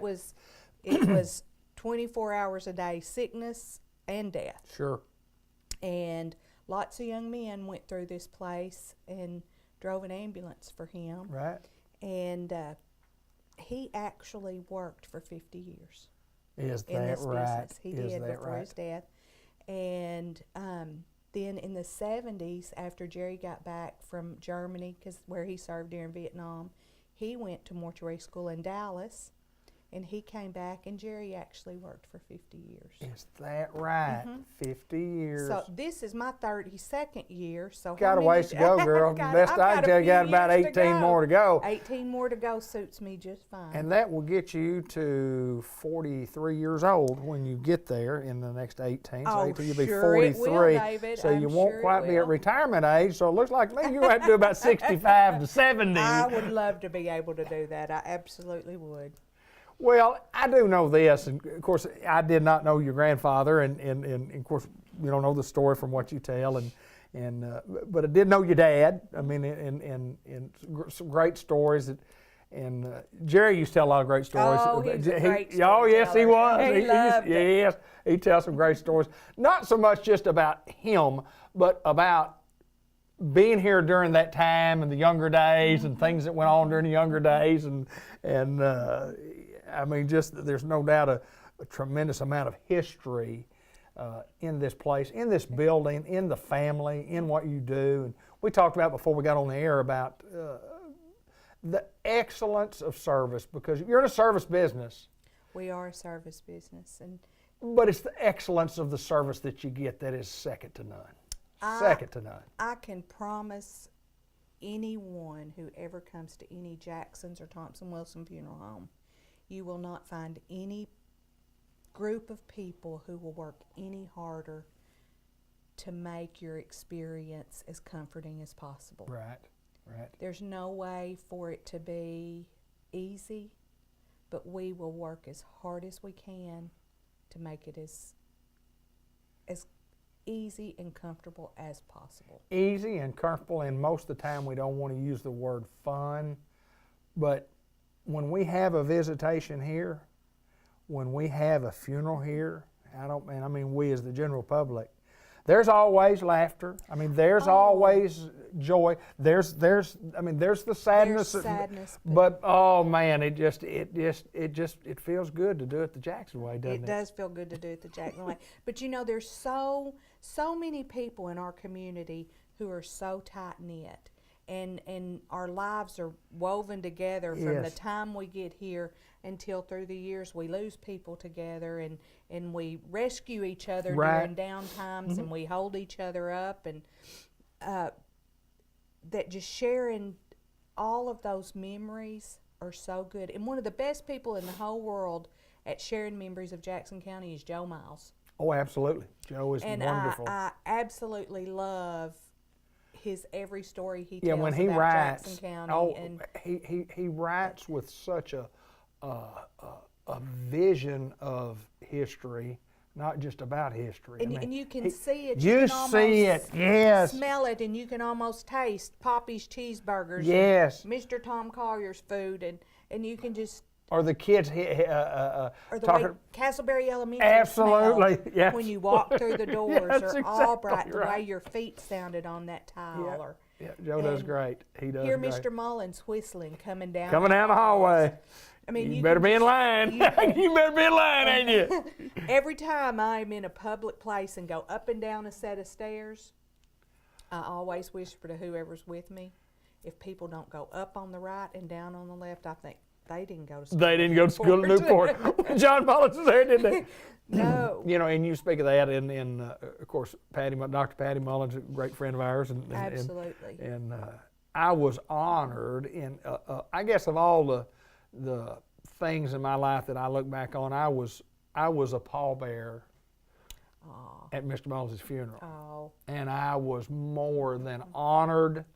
J: It was 24 hours a day, sickness and death.
I: Sure.
J: And lots of young men went through this place and drove an ambulance for him.
I: Right.
J: And he actually worked for 50 years
I: Is
J: in
I: that
J: this
I: right?
J: business. He
I: Is
J: did
I: that
J: before
I: right?
J: his death. And then in the 70s, after Jerry got back from Germany, where he served during Vietnam, he went to mortuary school in Dallas. And he came back, and Jerry actually worked for 50 years.
I: Is that right? 50 years.
J: So this is my 32nd year. So
I: Got a ways to go, girl. Best I can tell you, got about 18 more to go.
J: 18 more to go suits me just fine.
I: And that will get you to 43 years old when you get there in the next 18. So
J: Oh,
I: 18, you'll be
J: sure
I: 43.
J: it will, David.
I: So you
J: I'm
I: won't
J: sure it
I: quite be
J: will.
I: at retirement age. So it looks like me, you'll have to do about 65 to 70.
J: I would love to be able to do that. I absolutely would.
I: Well, I do know this, and of course, I did not know your grandfather, and of course, we don't know the story from what you tell, but I did know your dad. I mean, and some great stories, and Jerry used to tell a lot of great stories.
J: Oh, he was a great
I: Oh, yes, he was.
J: He loved it.
I: Yes, he tells some great stories. Not so much just about him, but about being here during that time and the younger days and things that went on during the younger days, and I mean, just there's no doubt a tremendous amount of history in this place, in this building, in the family, in what you do. And we talked about before we got on the air about the excellence of service, because you're in a service business.
J: We are a service business,
I: But it's the excellence of the service that you get that is second to none. Second to none.
J: I can promise anyone who ever comes to any Jackson's or Thompson Wilson funeral home, you will not find any group of people who will work any harder to make your experience as comforting as possible.
I: Right, right.
J: There's no way for it to be easy, but we will work as hard as we can to make it as easy and comfortable as possible.
I: Easy and comfortable, and most of the time we don't want to use the word fun, but when we have a visitation here, when we have a funeral here, I mean we as the general public, there's always laughter. I mean, there's always joy. There's the sadness.
J: There's sadness,
I: but oh man, it feels good to do it the Jackson way, doesn't it?
J: It does feel good to do it the Jackson way. But you know, there's so many people in our community who are so tight knit, and our lives are woven together from the
C: Yes.
J: time we get here until through the years we lose people together, and we rescue each other
C: Right.
J: during down times, and we hold each other up, and that just sharing all of those memories are so good. And one of the best people in the whole world at sharing memories of Jackson County is Joe Miles.
C: Oh, absolutely. Joe is
J: And
C: wonderful.
J: I absolutely love his every story he
C: Yeah,
J: tells
C: when he
J: about
C: writes,
J: Jackson County. And
C: he writes with such a vision of history, not just about history.
J: and you can see it.
C: You
J: can
C: see
J: almost
C: it, yes.
J: smell it, and you can almost taste Poppy's cheeseburgers.
C: Yes.
J: And Mr. Tom Collier's food, and you can just.
C: Or the kids
J: Or the
C: talking.
J: way Castleberry Elementary
C: Absolutely,
J: smelled
C: yes.
J: when you walk through the doors,
C: That's
J: or all bright,
C: exactly
J: the way
C: right.
J: your feet sounded on that tile.
C: Yeah,
J: Or
C: yeah, Joe does
J: and
C: great. He does
J: hear
C: great.
J: Mr. Mullins whistling coming down.
C: Coming down the hallway.
J: I mean,
C: you better
J: can
C: be in
J: just-
C: line. You better be in line, ain't you?
J: Every time I'm in a public place and go up and down a set of stairs, I always whisper to whoever's with me, if people don't go up on the right and down on the left, I think they didn't go to school.
C: They didn't go to school at Newport. John Mullins was there, didn't they?
J: No.
C: You know, and you speak of that in of course, Dr. Patty Mullins, a great friend of ours.
J: Absolutely.
C: And I was honored in, I guess of all the things in my life that I look back on, I was a pallbearer at Mr. Mullins' funeral.
J: Oh.
C: And I was more than honored.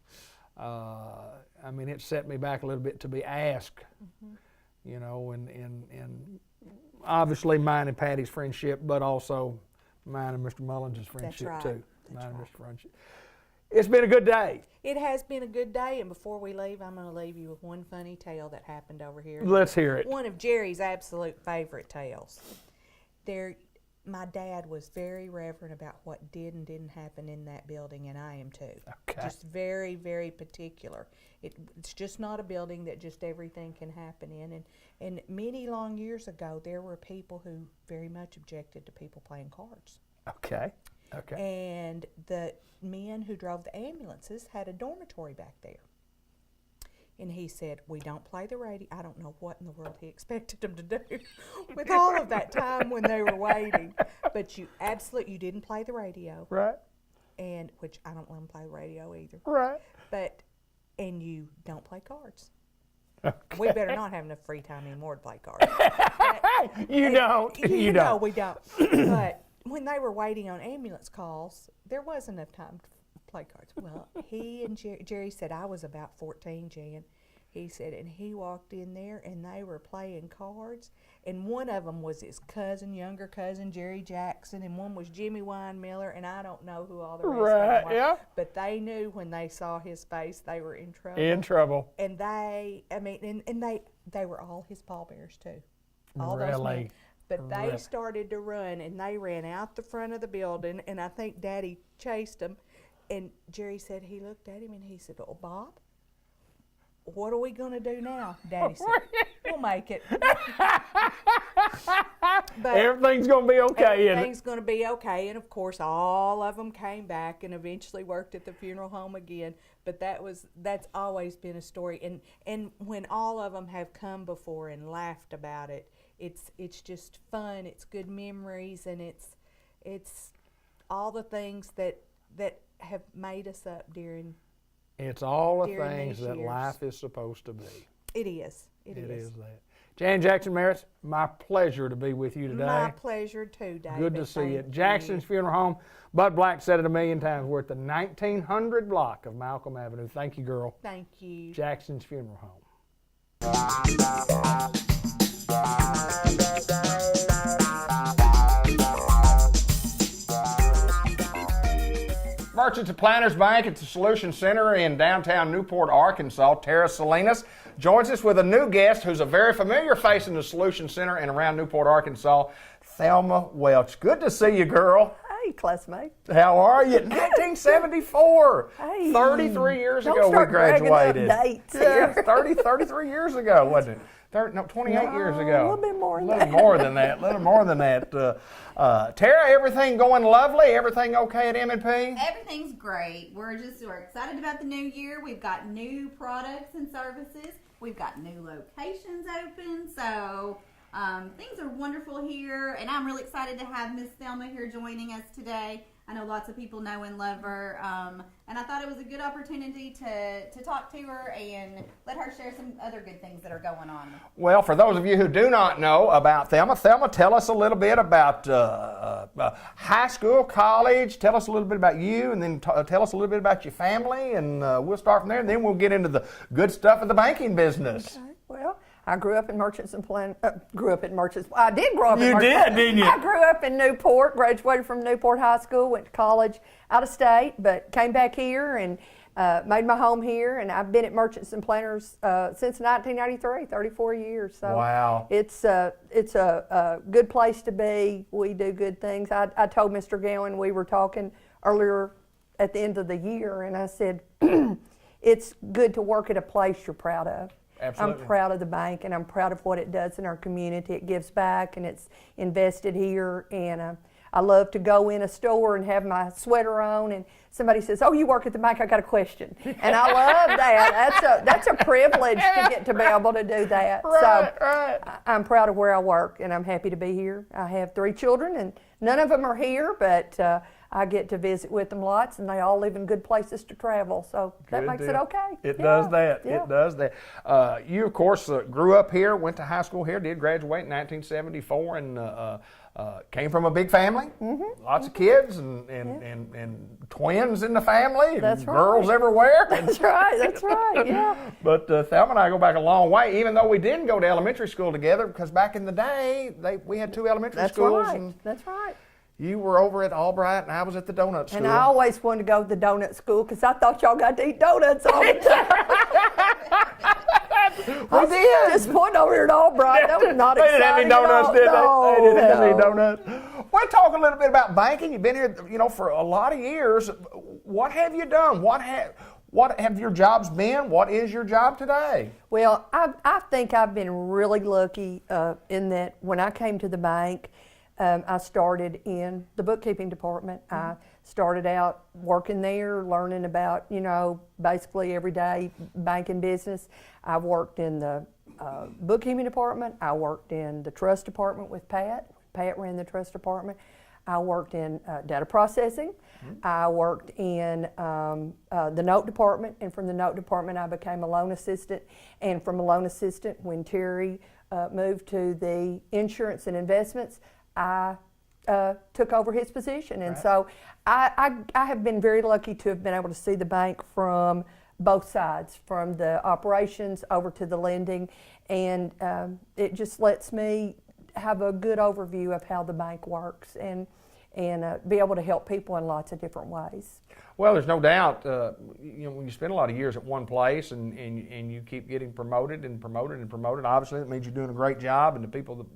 C: I mean, it set me back a little bit to be asked, you know, and obviously mine and Patty's friendship, but also mine and Mr. Mullins' friendship
J: right.
C: too.
J: That's
C: Mine and
J: right.
C: Mr. Friendship. It's been a good day.
J: It has been a good day, and before we leave, I'm going to leave you with one funny tale that happened over here.
C: Let's hear it.
J: One of Jerry's absolute favorite tales. My dad was very reverent about what did and didn't happen in that building, and I am too.
C: Okay.
J: Just very, very particular. It's just not a building that just everything can happen in. And many long years ago, there were people who very much objected to people playing cards.
C: Okay. Okay.
J: And the men who drove the ambulances had a dormitory back there. And he said, we don't play the radio. I don't know what in the world he expected them to do with all of that time when they were waiting. But you didn't play the radio.
C: Right.
J: And which I don't let them play the radio either.
C: Right.
J: And you don't play cards.
C: Okay.
J: We better not have enough free time anymore to play cards.
C: You don't. You
J: No,
C: don't.
J: we don't. But when they were waiting on ambulance calls, there wasn't enough time to play cards. Well, he and Jerry said, I was about 14, Jan. He said, and he walked in there, and they were playing cards. And one of them was his younger cousin, Jerry Jackson, and one was Jimmy Wine Miller, and I don't know who all the rest of them were.
C: Yeah.
J: But they knew when they saw his face, they were in trouble.
C: In trouble.
J: And they were all his pallbearers too. All those
C: Really?
J: men. But they
C: Really?
J: started to run, and they ran out the front of the building, and I think Daddy chased them. And Jerry said, he looked at him and he said, oh, Bob, what are we going to do now? Daddy said, we'll make it. But
C: Everything's going to be okay, isn't it?
J: everything's going to be okay. And of course, all of them came back and eventually worked at the funeral home again. But that's always been a story. And when all of them have come before and laughed about it, it's just fun. It's good memories, and it's all the things that have made us up during.
C: It's all the
J: during
C: things
J: these
C: that
J: years.
C: life is supposed to be.
J: It is. It
C: It
J: is.
C: is that. Jan Jackson Merritt, my pleasure to be with you today.
J: My pleasure too, David.
C: Good to see you.
J: Thank
C: Jackson's Funeral Home. Bud Black said it a million times. We're at the 1900 block of Malcolm Avenue. Thank you, girl.
J: Thank you.
C: Jackson's Funeral Home. Merchants and Planners Bank at the Solution Center in downtown Newport, Arkansas. Tara Salinas joins us with a new guest who's a very familiar face in the Solution Center and around Newport, Arkansas, Thelma Welch. Good to see you, girl.
K: Hey, classmate.
I: How are you? 1974.
K: Hey.
I: 33 years
K: Don't
I: ago we
K: start bragging up
I: graduated.
K: dates
I: Yeah,
K: here.
I: 33 years ago, wasn't it? 28 years ago.
K: A little bit more than
I: that. A little more than that. A little more than that. Tara, everything going lovely? Everything okay at M&P?
L: Everything's great. We're excited about the new year. We've got new products and services. We've got new locations open. So things are wonderful here. And I'm really excited to have Miss Thelma here joining us today. I know lots of people know and love her. And I thought it was a good opportunity to talk to her and let her share some other good things that are going on.
I: Well, for those of you who do not know about Thelma, tell us a little bit about high school, college. Tell us a little bit about you, and then tell us a little bit about your family, and we'll start from there, and then we'll get into the good stuff of the banking business.
K: Okay. Well, I grew up in Merchants and I did grow up in Merchants.
I: You did, didn't you?
K: I grew up in Newport, graduated from Newport High School, went to college out of state, but came back here and made my home here. And I've been at Merchants and Planters since 1993, 34 years. So
I: wow.
K: It's a good place to be. We do good things. I told Mr. Gowan, we were talking earlier at the end of the year, and I said, it's good to work at a place you're proud of.
I: Absolutely.
K: I'm proud of the bank, and I'm proud of what it does in our community. It gives back, and it's invested here. And I love to go in a store and have my sweater on, and somebody says, "Oh, you work at the bank? I got a question." And I love that. That's a privilege to get to be able to do that.
I: Right.
K: I'm proud of where I work, and I'm happy to be here. I have 3 children, and none of them are here, but I get to visit with them lots, and they all live in good places to travel, so that makes it okay.
I: It does that.
K: Yeah.
I: It does that. You, of course, grew up here, went to high school here, did graduate in 1974, and came from a big family.
K: Mm-hmm.
I: Lots of kids and twins in the family, and
K: That's right.
I: girls everywhere.
K: That's right, yeah.
I: But Thelma and I go back a long way, even though we didn't go to elementary school together, because back in the day, we had 2 elementary schools. And
K: That's right.
I: you were over at Albright, and I was at the donut school.
K: And I always wanted to go to the donut school because I thought y'all got to eat donuts all the time.
I: We did.
K: Just point over here at Albright. That was not
I: They didn't have any
K: exciting at
I: donuts,
K: all.
I: did they?
K: No,
I: They didn't have any
K: no.
I: donuts. Well, talk a little bit about banking. You've been here, for a lot of years. What have you done? What have your jobs been? What is your job today?
K: Well, I think I've been really lucky in that when I came to the bank, I started in the bookkeeping department. I started out working there, learning about, basically everyday banking business. I worked in the bookkeeping department. I worked in the trust department with Pat. Pat ran the trust department. I worked in data processing. I worked in the note department, and from the note department I became a loan assistant. And from a loan assistant, when Terry moved to the insurance and investments, I took over his position. And so I have been very lucky to have been able to see the bank from both sides, from the operations over to the lending, and it just lets me have a good overview of how the bank works and be able to help people in lots of different ways.
I: Well, there's no doubt, when you spend a lot of years at one place and you keep getting promoted and promoted and promoted, obviously that means you're doing a great job, and the people that,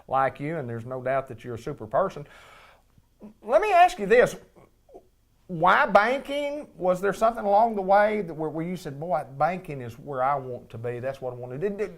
I: like you, and there's no doubt that you're a super person. Let me ask you this. Why banking? Was there something along the way where you said, boy, banking is where I want to be, that's what I want to do?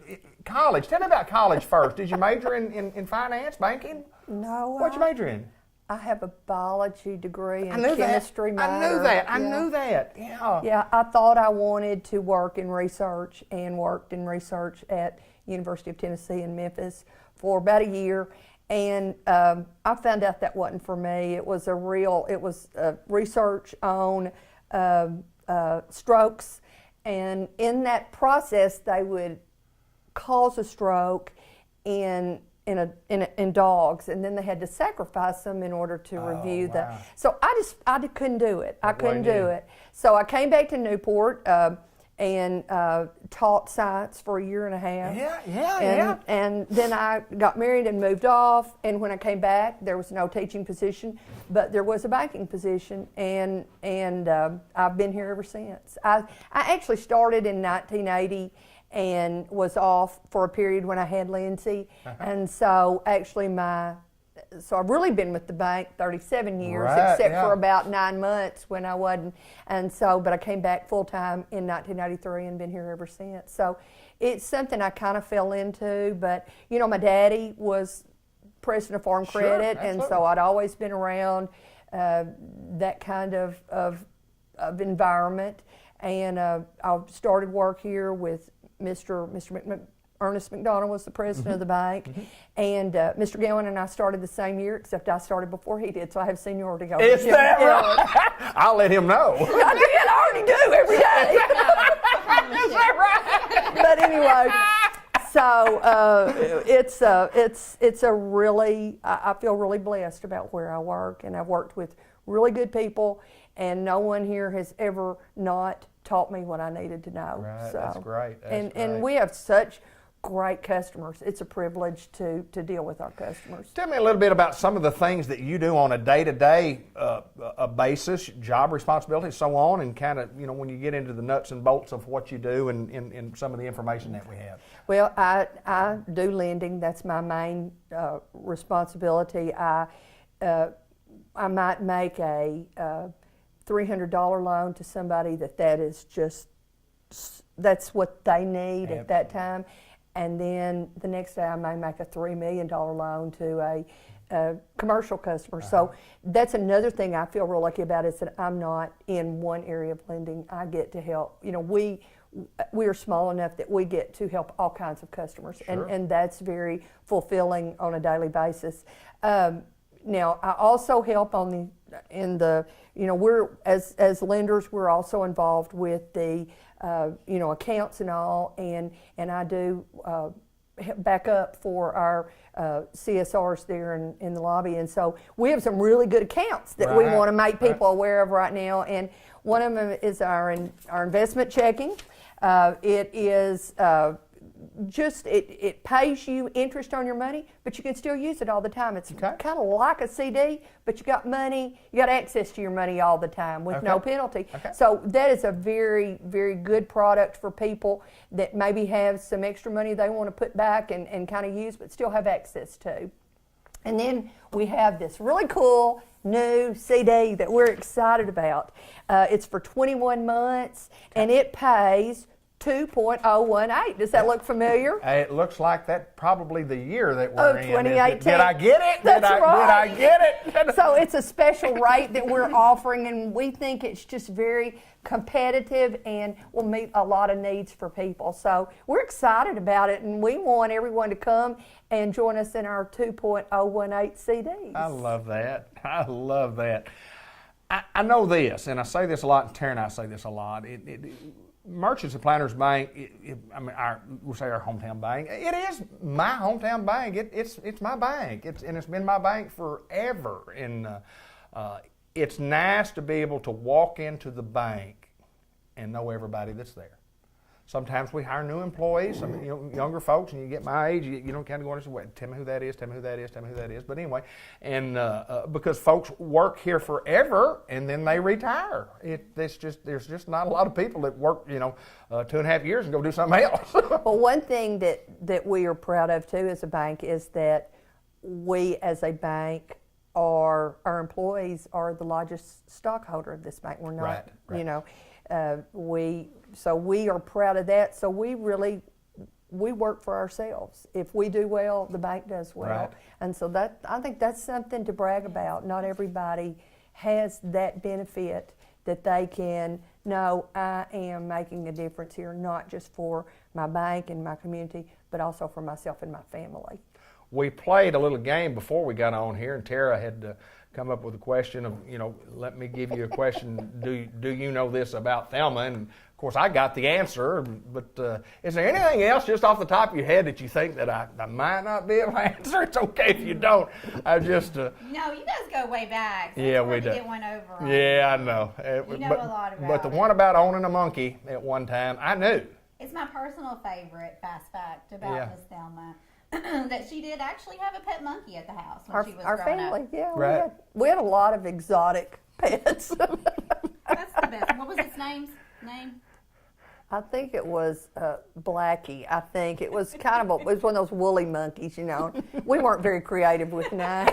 I: College, tell me about college first. Did you major in finance, banking?
K: No.
I: What'd you major in?
K: I have a biology degree and
I: I knew
K: chemistry
I: that.
K: minor.
I: I knew that. Yeah.
K: Yeah, I thought I wanted to work in research, and worked in research at University of Tennessee in Memphis for about a year. And I found out that wasn't for me. It was research on strokes, and in that process, they would cause a stroke in dogs, and then they had to sacrifice them in order to review that. So I couldn't do it. I couldn't do it. So I came back to Newport and taught science for a year and a half. And then I got married and moved off. And when I came back, there was no teaching position, but there was a banking position, and I've been here ever since. I actually started in 1980. And was off for a period when I had Lindsay. And so actually so I've really been with the bank 37 years,
I: Right,
K: except
I: yeah.
K: for about 9 months when I wasn't. And so, but I came back full time in 1993 and been here ever since. So it's something I kind of fell into. But you know, my daddy was president of Farm
I: Sure,
K: Credit, and
I: absolutely.
K: so I'd always been around that kind of environment. And I started work here with Ernest McDonald was the president of the bank, and Mr. Gowan and I started the same year, except I started before he did, so I have seniority over
I: Is
K: him.
I: that
K: Yeah.
I: right? I'll let him know.
K: I did, I already do every day.
I: Is that right?
K: But anyway, so it's a really, I feel really blessed about where I work, and I've worked with really good people, and no one here has ever not taught me what I needed to know.
I: Right,
K: so,
I: that's great. That's
K: and
I: great.
K: we have such great customers. It's a privilege to deal with our customers.
I: Tell me a little bit about some of the things that you do on a day-to-day basis, job responsibilities, so on, and kind of, you know, when you get into the nuts and bolts of what you do and some of the information that we have.
K: Well, I do lending. That's my main responsibility. I might make a $300 loan to somebody that is just, that's what they need at that time. And then the next day I may make a $3 million loan to a commercial customer. So that's another thing I feel real lucky about, is that I'm not in one area of lending. I get to help. You know, we are small enough that we get to help all kinds of customers, and that's very fulfilling on a daily basis. Now, I also help you know, we're, as lenders, we're also involved with the, you know, accounts and all, and I do back up for our CSRs there in the lobby. And so we have some really good accounts that we want to make people aware of right now. And one of them is our investment checking. It is just, it pays you interest on your money, but you can still use it all the time. It's kind of like a CD, but you got money, you got access to your money all the time with no penalty. So that is a very, very good product for people that maybe have some extra money they want to put back and kind of use, but still have access to. And then we have this really cool new CD that we're excited about. It's for 21 months, and it pays 2.018. Does that look familiar?
I: It looks like that's probably the year that we're in.
K: 2018.
I: Did I get it?
K: That's right.
I: Did I get it?
K: So it's a special rate that we're offering, and we think it's just very competitive and will meet a lot of needs for people. So we're excited about it, and we want everyone to come and join us in our 2.018 CDs.
I: I love that. I love that. I know this, and I say this a lot, and Tara and I say this a lot. Merchants and Planters Bank, I mean, we'll say our hometown bank. It is my hometown bank. It's my bank. And it's been my bank forever. And it's nice to be able to walk into the bank and know everybody that's there. Sometimes we hire new employees, some younger folks, and you get my age, you know, kind of going and say, "Wait, tell me who that is, tell me who that is, tell me who that is." But anyway, and because folks work here forever and then they retire, there's just not a lot of people that work, 2.5 years and go do something else.
K: Well, one thing that we are proud of too as a bank is that we as a bank our employees are the largest stockholder of this bank. We're not, so we are proud of that. So we work for ourselves. If we do well, the bank does well.
I: Right.
K: And so I think that's something to brag about. Not everybody has that benefit that they can know I am making a difference here, not just for my bank and my community, but also for myself and my family.
I: We played a little game before we got on here, and Tara had to come up with a question of, let me give you a question. Do you know this about Thelma? And of course, I got the answer. But is there anything else just off the top of your head that you think that I might not be able to answer? It's okay if you don't. I just.
L: No, you guys go way back. So
I: yeah,
L: it's
I: we
L: hard
I: do.
L: to get one over on.
I: Yeah, I know.
L: You know a lot about
I: But the
L: it.
I: one about owning a monkey at one time, I knew.
L: It's my personal favorite fast fact about Miss Thelma. That she did actually have a pet monkey at the house when she was
K: our
L: growing
K: family,
L: up.
K: yeah.
I: Right.
K: We had a lot of exotic pets.
L: That's the best. What was its name?
K: I think it was Blackie. I think it was kind of it was one of those woolly monkeys, you know. We weren't very creative with names.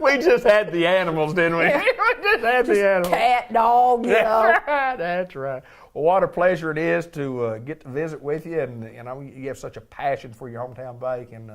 I: We just had the animals, didn't we?
K: Yeah.
I: We just had the animals.
K: Cat, dog, you know.
I: That's right. That's right. Well, what a pleasure it is to get to visit with you, and you know you have such a passion for your hometown bake, and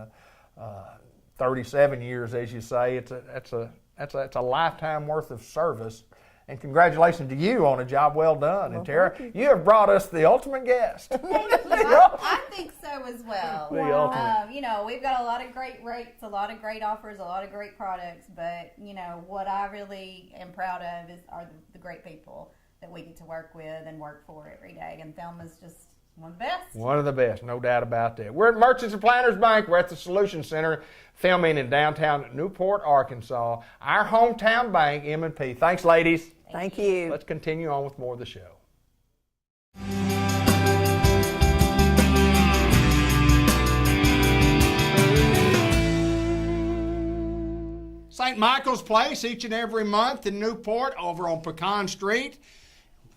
I: 37 years, as you say, that's a lifetime worth of service. And congratulations to you on a job well done. And Tara, you have brought us the ultimate guest.
L: I think so as well.
I: The ultimate.
L: You know, we've got a lot of great rates, a lot of great offers, a lot of great products, but you know what I really am proud of are the great people that we get to work with and work for every day. And Thelma's just one of the best.
I: One of the best, no doubt about that. We're at Merchants and Planners Bank. We're at the Solution Center, filming in downtown Newport, Arkansas. Our hometown bank, M&P. Thanks, ladies.
K: Thank you.
I: Let's continue on with more of the show. St. Michael's Place each and every month in Newport over on Pecan Street.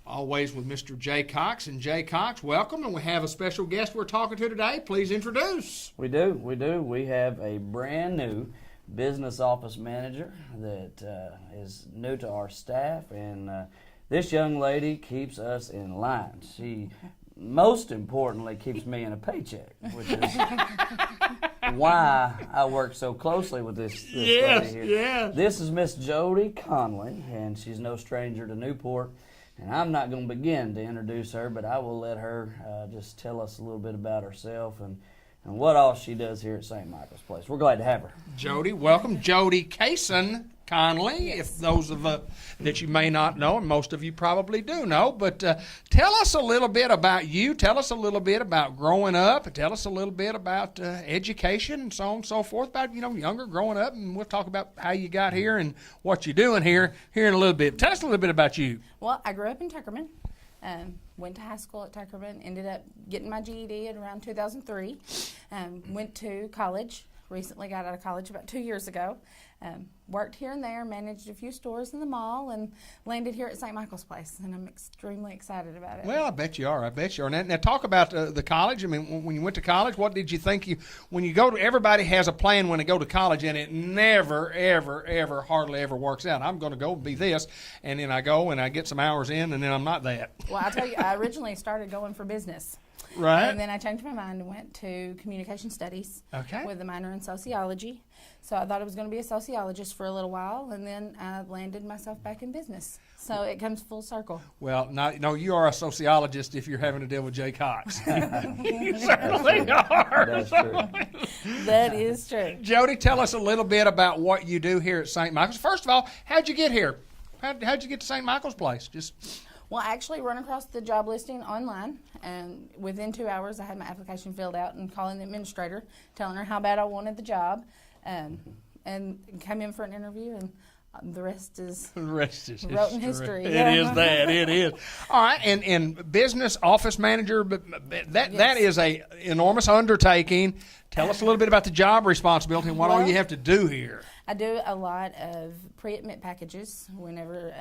I: Always with Mr. Jay Cox. And Jay Cox, welcome. And we have a special guest we're talking to today. Please introduce.
M: We do. We have a brand new business office manager that is new to our staff, and this young lady keeps us in line. She, most importantly, keeps me in a paycheck, which is why I work so closely with this lady here.
I: Yes.
M: This is Miss Jody Conley, and she's no stranger to Newport. And I'm not going to begin to introduce her, but I will let her just tell us a little bit about herself and what all she does here at St. Michael's Place. We're glad to have her.
I: Jody, welcome. Jody Kaysen Conley,
E: Yes.
I: if those of that you may not know, and most of you probably do know, but tell us a little bit about you. Tell us a little bit about growing up. Tell us a little bit about education and so on and so forth, about, younger growing up, and we'll talk about how you got here and what you're doing here in a little bit. Tell us a little bit about you.
E: Well, I grew up in Tuckerman. Went to high school at Tuckerman, ended up getting my GED at around 2003. Went to college, recently got out of college about 2 years ago. Worked here and there, managed a few stores in the mall, and landed here at St. Michael's Place, and I'm extremely excited about it.
I: Well, I bet you are. Now talk about the college. I mean, when you went to college, what did you think when you go to, everybody has a plan when they go to college, and it never, ever, ever, hardly ever works out. I'm going to go be this, and then I go and I get some hours in, and then I'm not that.
E: Well, I'll tell you, I originally started going for business.
I: Right.
E: And then I changed my mind and went to communication studies with a minor in sociology. So I thought I was going to be a sociologist for a little while, and then I landed myself back in business. So it comes full circle.
I: Well, no, you are a sociologist if you're having to deal with Jay Cox. You certainly are.
M: That's true.
E: That is true.
I: Jody, tell us a little bit about what you do here at St. Michael's. First of all, how'd you get here? How'd you get to St. Michael's Place?
E: Well, I actually run across the job listing online, and within 2 hours I had my application filled out and calling the administrator, telling her how bad I wanted the job, and come in for an interview, and the rest is wrote in history.
I: It is that. It is. All right, and business office manager, that is a enormous undertaking. Tell us a little bit about the job responsibility and what all you have to do here.
E: I do a lot of pre-admit packages whenever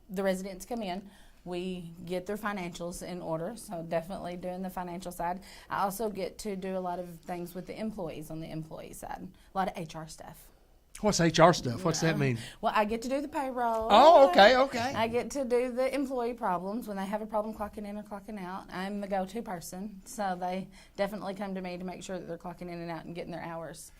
E: the residents come in. We get their financials in order, so definitely doing the financial side. I also get to do a lot of things with the employees on the employee side, a lot of HR stuff.
I: What's HR stuff? What's that mean?
E: Well, I get to do the payroll.
I: Oh, okay.
E: I get to do the employee problems when they have a problem clocking in or clocking out. I'm the go-to person, so they definitely come to me to make sure that they're clocking in and out and getting their hours.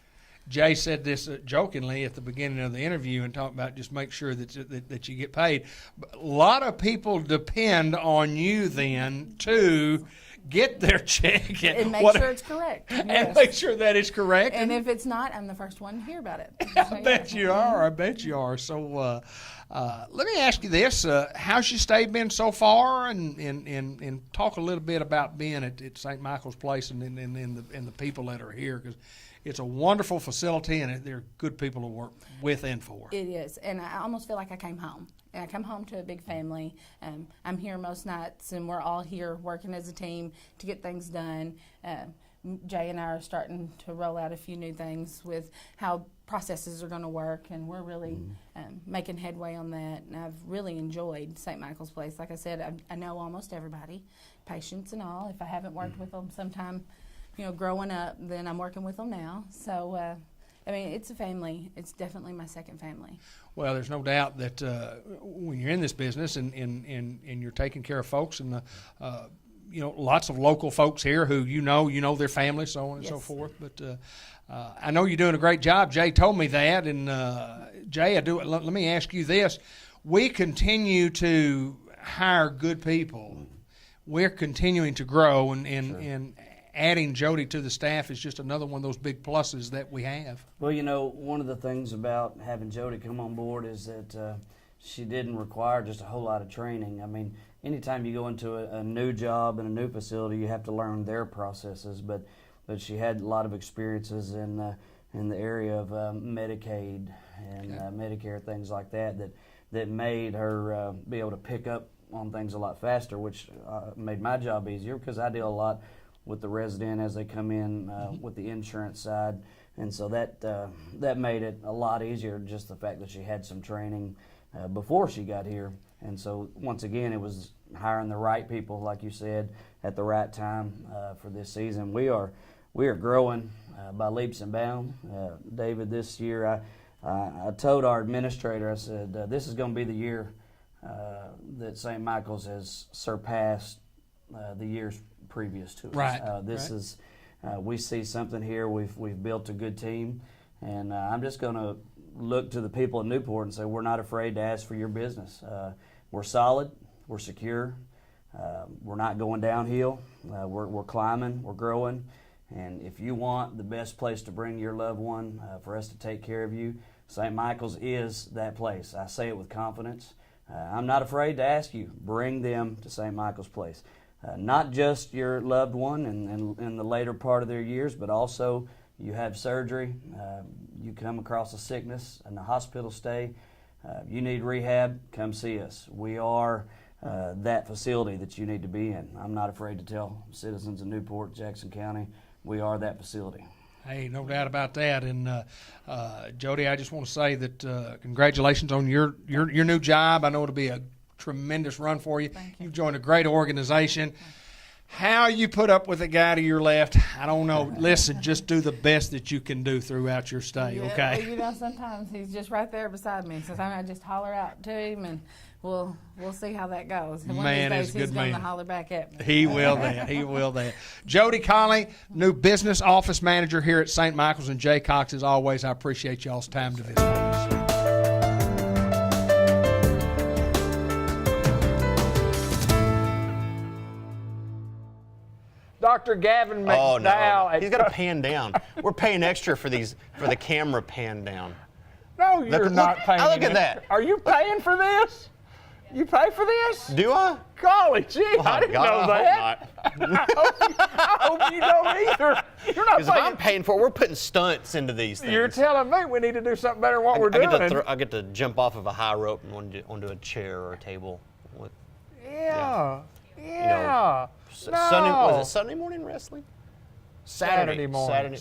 I: Jay said this jokingly at the beginning of the interview and talked about just make sure that you get paid. A lot of people depend on you then to get their check
E: and make sure it's correct.
I: And
E: yes.
I: make sure that it's correct.
E: And if it's not, I'm the first one to hear about it.
I: I bet you are. So let me ask you this: how's your stay been so far? And talk a little bit about being at St. Michael's Place and the people that are here, because it's a wonderful facility, and they're good people to work with and for.
E: It is, and I almost feel like I came home. And I come home to a big family. I'm here most nights, and we're all here working as a team to get things done. Jay and I are starting to roll out a few new things with how processes are going to work, and we're really making headway on that. And I've really enjoyed St. Michael's Place. Like I said, I know almost everybody. patients and all. If I haven't worked with them sometime, growing up, then I'm working with them now. So, I mean, it's a family. It's definitely my second family.
C: Well, there's no doubt that when you're in this business and you're taking care of folks and lots of local folks here who you know their families, so on and so forth. But I know you're doing a great job. Jay told me that, and Jay, let me ask you this: we continue to hire good people. We're continuing to grow, and adding Jody to the staff is just another one of those big pluses that we have.
M: Well, one of the things about having Jody come on board is that she didn't require just a whole lot of training. I mean, anytime you go into a new job in a new facility, you have to learn their processes. But she had a lot of experiences in the area of Medicaid and Medicare, things like that made her be able to pick up on things a lot faster, which made my job easier because I deal a lot with the resident as they come in with the insurance side, and so that made it a lot easier. Just the fact that she had some training before she got here, and so once again it was hiring the right people, like you said, at the right time for this season. We are growing by leaps and bounds. David, this year I told our administrator, I said this is going to be the year that St. Michael's has surpassed the years previous to us.
C: Right.
M: This is we see something here. We've built a good team, and I'm just going to look to the people in Newport and say we're not afraid to ask for your business. We're solid. We're secure. We're not going downhill. We're climbing. We're growing. And if you want the best place to bring your loved one for us to take care of you, St. Michael's is that place. I say it with confidence. I'm not afraid to ask you, bring them to St. Michael's Place. Not just your loved one in the later part of their years, but also you have surgery, you come across a sickness and a hospital stay, you need rehab, come see us. We are that facility that you need to be in. I'm not afraid to tell citizens of Newport, Jackson County, we are that facility.
C: Hey, no doubt about that. And Jody, I just want to say that congratulations on your new job. I know it'll be a tremendous run for you.
E: Thank you.
C: You've joined a great organization. How you put up with a guy to your left, I don't know. Listen, just do the best that you can do throughout your stay, okay?
E: Well, sometimes he's just right there beside me. So I just holler out to him, and we'll see how that goes. And one
C: Man,
E: of
C: he's
E: these
C: a
E: days
C: good
E: he's going
C: man.
E: to holler back at me.
C: He will that. He will that. Jody Conley, new business office manager here at St. Michael's, and Jay Cox, as always, I appreciate y'all's time to visit with us. Dr. Gavin McDowell.
N: No. He's got to pan down. We're paying extra for the camera pan down.
C: No, you're not paying.
N: Look at that.
C: Are you paying for this? You pay for this?
N: Do I?
C: Golly gee, I didn't know that. I hope you don't either. You're not
N: Because if I'm paying for it, we're putting stunts into these things.
C: You're telling me we need to do something better than what we're doing.
N: I get to jump off of a high rope and onto a chair or a table.
C: Yeah.
N: No. Was it Sunday morning wrestling?
C: Saturday morning.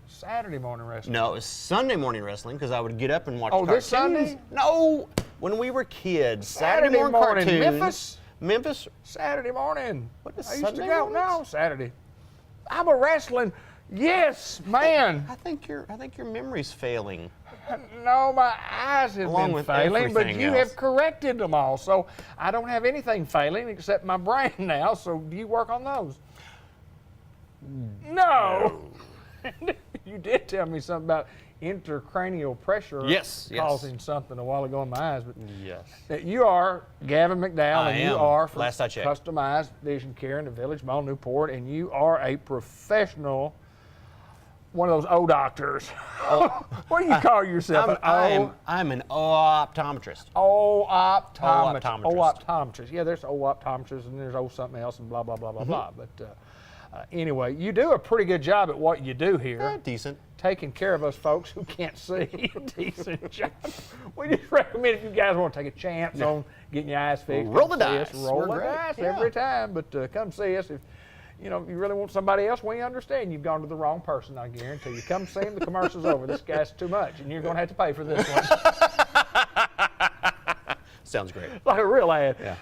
N: Saturday
C: morning wrestling.
N: No, it was Sunday morning wrestling because I would get up and watch
C: cartoons.
N: This Sunday? No, when we were kids. Saturday morning cartoons. Memphis?
C: Saturday morning.
N: What is
C: I used
N: Sunday
C: to go.
N: mornings?
C: No, Saturday. I'm a wrestling. Yes, man.
N: I think your memory's failing.
C: No, my eyes have
N: Along
C: been
N: with
C: failing, but
N: everything
C: you
N: else.
C: have corrected them all. So I don't have anything failing except my brain now. So do you work on those? No. You did tell me something about intracranial pressure causing something a while ago in my eyes. But
N: yes.
C: You are Gavin McDowell, and you are from
N: Last I checked.
C: Customized Vision Care in the Village Mall, Newport, and you are a one of those O doctors. What do you call yourself?
N: I'm an optometrist.
C: Optometrist. Yeah, there's optometrists and there's something else and blah, blah, blah, blah, blah. But anyway, you do a pretty good job at what you do here.
N: Decent.
C: Taking care of us folks who can't see. Decent job. We just recommend if you guys want to take a chance on getting your eyes fixed.
N: Roll the dice.
C: Roll the dice every time. But come see us if you really want somebody else. We understand you've gone to the wrong person, I guarantee you. Come see him, the commercial's over. This guy's too much, and you're going to have to pay for this one.
N: Sounds great.
C: Like a real ad.
N: Yeah.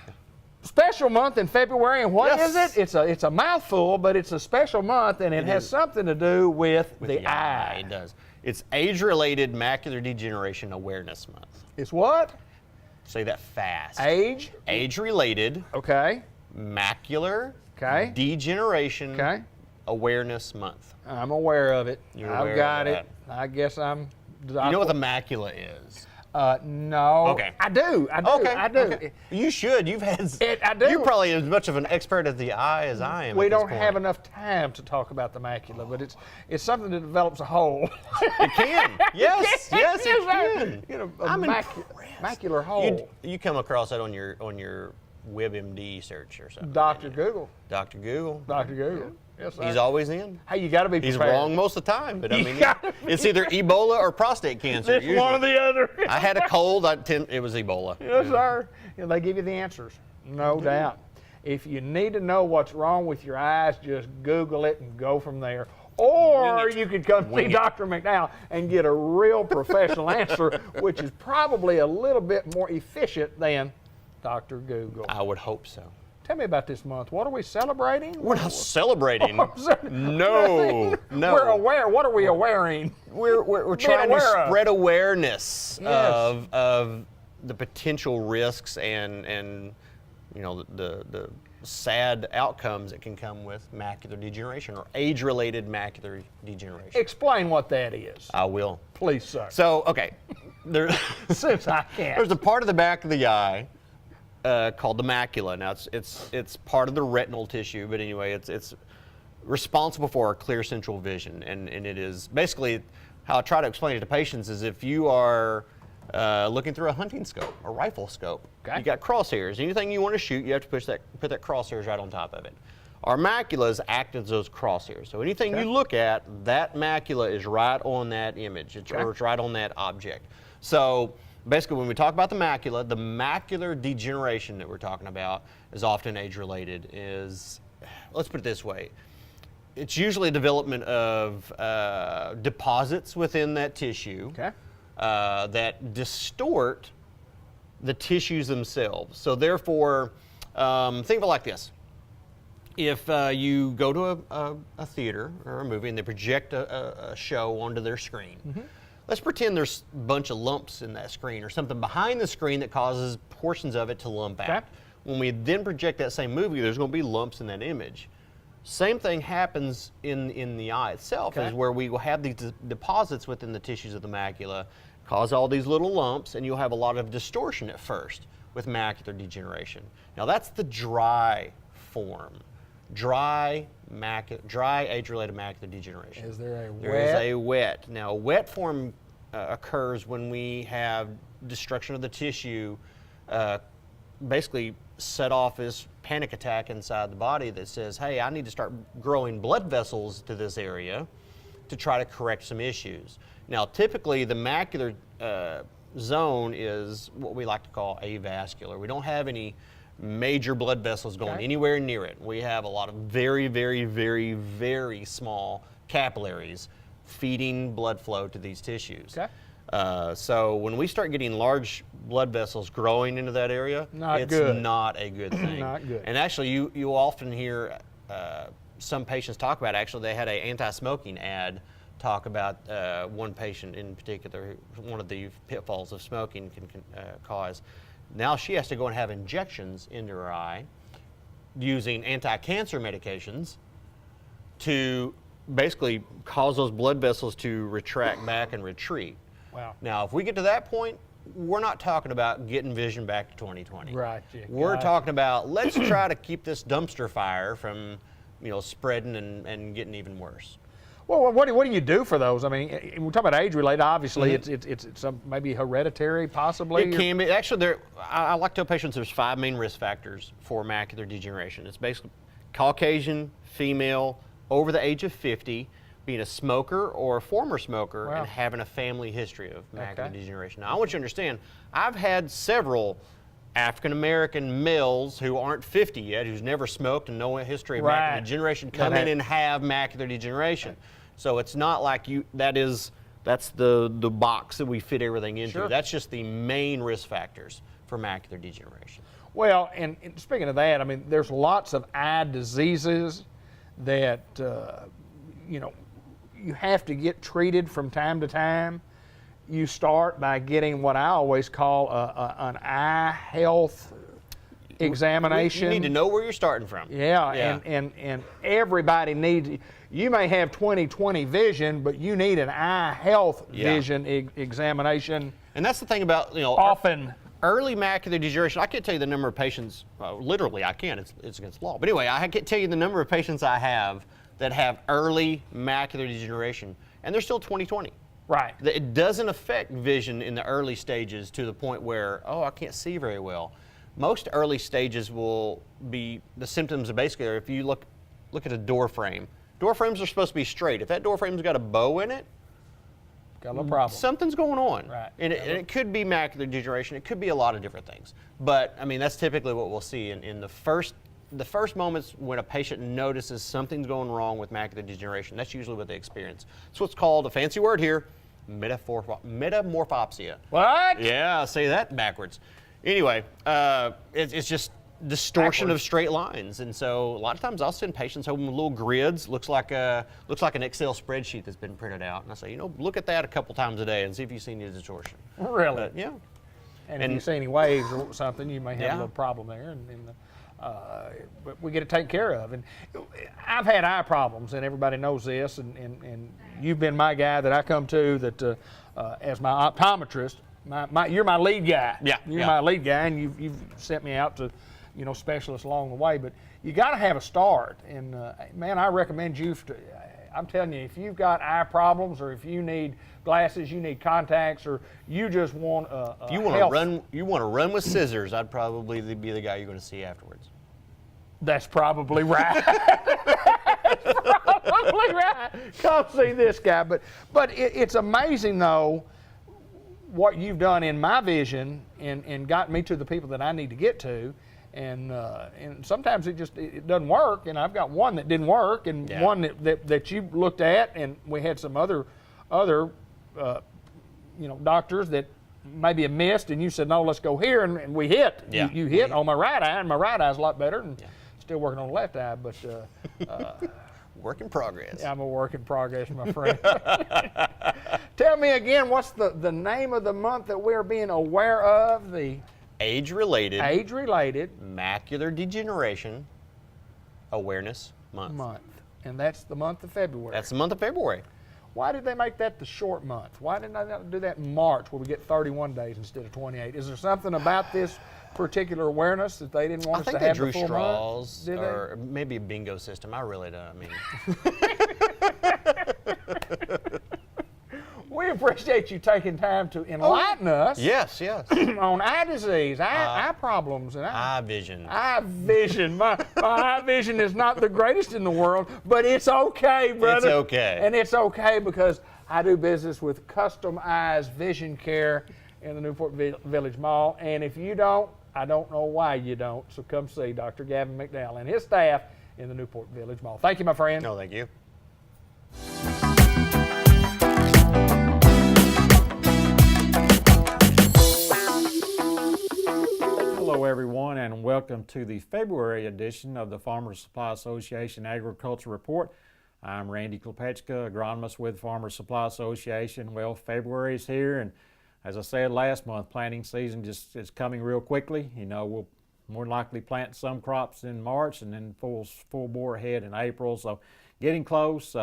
C: special month in February, and what is
N: Yes.
C: it? It's a mouthful, but it's a special month, and it has something to do with the eye.
N: It does. It's Age-Related Macular Degeneration Awareness Month.
C: It's what?
N: Say that fast. Age-Related
C: Okay.
N: Macular
C: Okay.
N: Degeneration
C: Okay.
N: Awareness Month.
C: I'm aware of it.
N: You're
C: I've
N: aware
C: got
N: of
C: it. I guess I'm.
N: You know what the macula is?
C: No.
N: Okay.
C: I do.
N: Okay.
C: I do.
N: Okay. You should. You've had.
C: I do.
N: You're probably as much of an expert at the eye as I am.
C: We
N: at this
C: don't
N: point.
C: have enough time to talk about the macula, but it's something that develops a hole.
N: It can. Yes. Yes, it can.
C: You know,
N: I'm
C: macular hole.
N: You come across that on your WebMD search or something.
C: Dr. Google.
N: Dr. Google.
C: Dr. Google. Yes, sir.
N: He's always in.
C: Hey, you got to be
N: He's
C: prepared.
N: wrong most of the time, but I
C: You
N: mean,
C: gotta
N: it's either Ebola or prostate cancer.
C: It's one or the other.
N: I had a cold. It was Ebola.
C: Yes, sir. And they give you the answers. No doubt. If you need to know what's wrong with your eyes, just Google it and go from there. Or you could come see Dr. McDowell and get a real professional answer, which is probably a little bit more efficient than Dr. Google.
N: I would hope so.
C: Tell me about this month. What are we celebrating?
N: We're not celebrating.
C: No.
N: No.
C: We're aware. What are we awareing?
N: We're trying to spread awareness
C: Yes.
N: of the potential risks and you know the sad outcomes that can come with macular degeneration or age-related macular degeneration.
C: Explain what that is.
N: I will.
C: Please, sir.
N: So, okay,
C: Since I can't.
N: there's a part of the back of the eye called the macula. Now, it's part of the retinal tissue, but anyway, it's responsible for our clear central vision, and it is basically how I try to explain it to patients is if you are looking through a hunting scope, a rifle scope.
C: Okay.
N: You got crosshairs. Anything you want to shoot, you have to put that crosshairs right on top of it. Our maculas act as those crosshairs. So anything you look at, that macula is right on that image. Or it's right on that object. So basically, when we talk about the macular degeneration that we're talking about is often age-related. Let's put it this way. It's usually development of deposits within that tissue. That distort the tissues themselves. So therefore, think of it like this. If you go to a theater or a movie and they project a show onto their screen, let's pretend there's a bunch of lumps in that screen or something behind the screen that causes portions of it to lump out. When we then project that same movie, there's going to be lumps in that image. Same thing happens in the eye itself, is where we will have these deposits within the tissues of the macula, cause all these little lumps, and you'll have a lot of distortion at first with macular degeneration. Now that's the dry form, dry age-related macular degeneration.
C: Is there a wet?
N: There is a wet. Now a wet form occurs when we have destruction of the tissue, basically set off this panic attack inside the body that says, hey, I need to start growing blood vessels to this area to try to correct some issues. Now, typically, the macular zone is what we like to call avascular. We don't have any major blood vessels going anywhere near it. We have a lot of very, very, very, very small capillaries feeding blood flow to these tissues. So when we start getting large blood vessels growing into that area, it's not a good thing.
C: Not good.
N: And actually, you often hear some patients talk about, actually, they had an anti-smoking ad talk about one patient in particular, one of the pitfalls of smoking can cause. Now she has to go and have injections into her eye using anti-cancer medications to basically cause those blood vessels to retract back and retreat.
C: Wow.
N: Now, if we get to that point, we're not talking about getting vision back to 2020.
C: Right.
N: We're talking about let's try to keep this dumpster fire from, spreading and getting even worse.
C: Well, what do you do for those? I mean, we're talking about age-related. Obviously, it's some maybe hereditary, possibly.
N: It can be. Actually, I like to tell patients there's 5 main risk factors for macular degeneration. It's basically Caucasian, female, over the age of 50, being a smoker or a former smoker, and having a family history of macular degeneration. Now, I want you to understand, I've had several African-American males who aren't 50 yet, who's never smoked and no history of macular degeneration, come in and have macular degeneration. So it's not like that's the box that we fit everything into. That's just the main risk factors for macular degeneration.
C: Well, and speaking of that, I mean, there's lots of eye diseases that, you know, you have to get treated from time to time. You start by getting what I always call an eye health examination.
N: You need to know where you're starting from.
C: Yeah. And everybody needs, you may have 20/20 vision, but you need an eye health vision examination.
N: And that's the thing about, you know,
C: often
N: early macular degeneration. I can't tell you the number of patients, literally I can't, it's against the law. But anyway, I can't tell you the number of patients I have that have early macular degeneration, and they're still 20/20.
C: Right.
N: It doesn't affect vision in the early stages to the point where, oh, I can't see very well. Most early stages will be, the symptoms are basically, if you look at a door frame. Door frames are supposed to be straight. If that door frame's got a bow in it,
C: got a little problem.
N: Something's going on.
C: Right.
N: And it could be macular degeneration. It could be a lot of different things. But, I mean, that's typically what we'll see in the first moments when a patient notices something's going wrong with macular degeneration. That's usually what they experience. It's what's called, a fancy word here, metamorphopsia.
C: What?
N: Yeah, say that backwards. Anyway, it's just distortion of straight lines, and so a lot of times I'll send patients home with little grids, looks like an Excel spreadsheet that's been printed out, and I say, you know, look at that a couple times a day and see if you see any distortion.
C: Really?
N: Yeah.
C: And if you see any waves or something, you may have a little problem there, but we get it taken care of. And I've had eye problems, and everybody knows this, and you've been my guy that I come to that as my optometrist. You're my lead guy.
N: Yeah.
C: You're my lead guy, and you've sent me out to, you know, specialists along the way. But you got to have a start. And man, I recommend you. I'm telling you, if you've got eye problems, or if you need glasses, you need contacts, or you just want
N: if you want to run with scissors, I'd probably be the guy you're going to see afterwards.
C: That's probably right. That's probably right. Come see this guy. But it's amazing though, what you've done in my vision and got me to the people that I need to get to, and sometimes it doesn't work, and I've got one that didn't work, and one that you looked at, and we had some other you know, doctors that maybe have missed, and you said, no, let's go here, and we hit.
N: Yeah.
C: You hit on my right eye, and my right eye's a lot better, and still working on the left eye, but
N: work in progress.
C: I'm a work in progress, my friend. Tell me again, what's the name of the month that we're being aware of? The
N: Age-related macular degeneration awareness month.
C: And that's the month of February.
N: That's the month of February.
C: Why did they make that the short month? Why didn't they do that in March, where we get 31 days instead of 28? Is there something about this particular awareness that they didn't want us to have the full month?
N: I think they drew straws, or maybe a bingo system. I really don't. I mean.
C: We appreciate you taking time to enlighten us.
N: Yes, yes.
C: On eye disease, eye problems, and
N: eye vision.
C: Eye vision. My eye vision is not the greatest in the world, but it's okay, brother.
N: It's okay.
C: And it's okay because I do business with Custom Eyes Vision Care in the Newport Village Mall. And if you don't, I don't know why you don't. So come see Dr. Gavin McDowell and his staff in the Newport Village Mall. Thank you, my friend.
N: No, thank you.
O: Hello everyone, and welcome to the February edition of the Farmers Supply Association Agriculture Report. I'm Randy Klepechka, agronomist with Farmers Supply Association. Well, February is here, and as I said last month, planting season just is coming real quickly. You know, we'll more likely plant some crops in March and then full bore ahead in April, so getting close.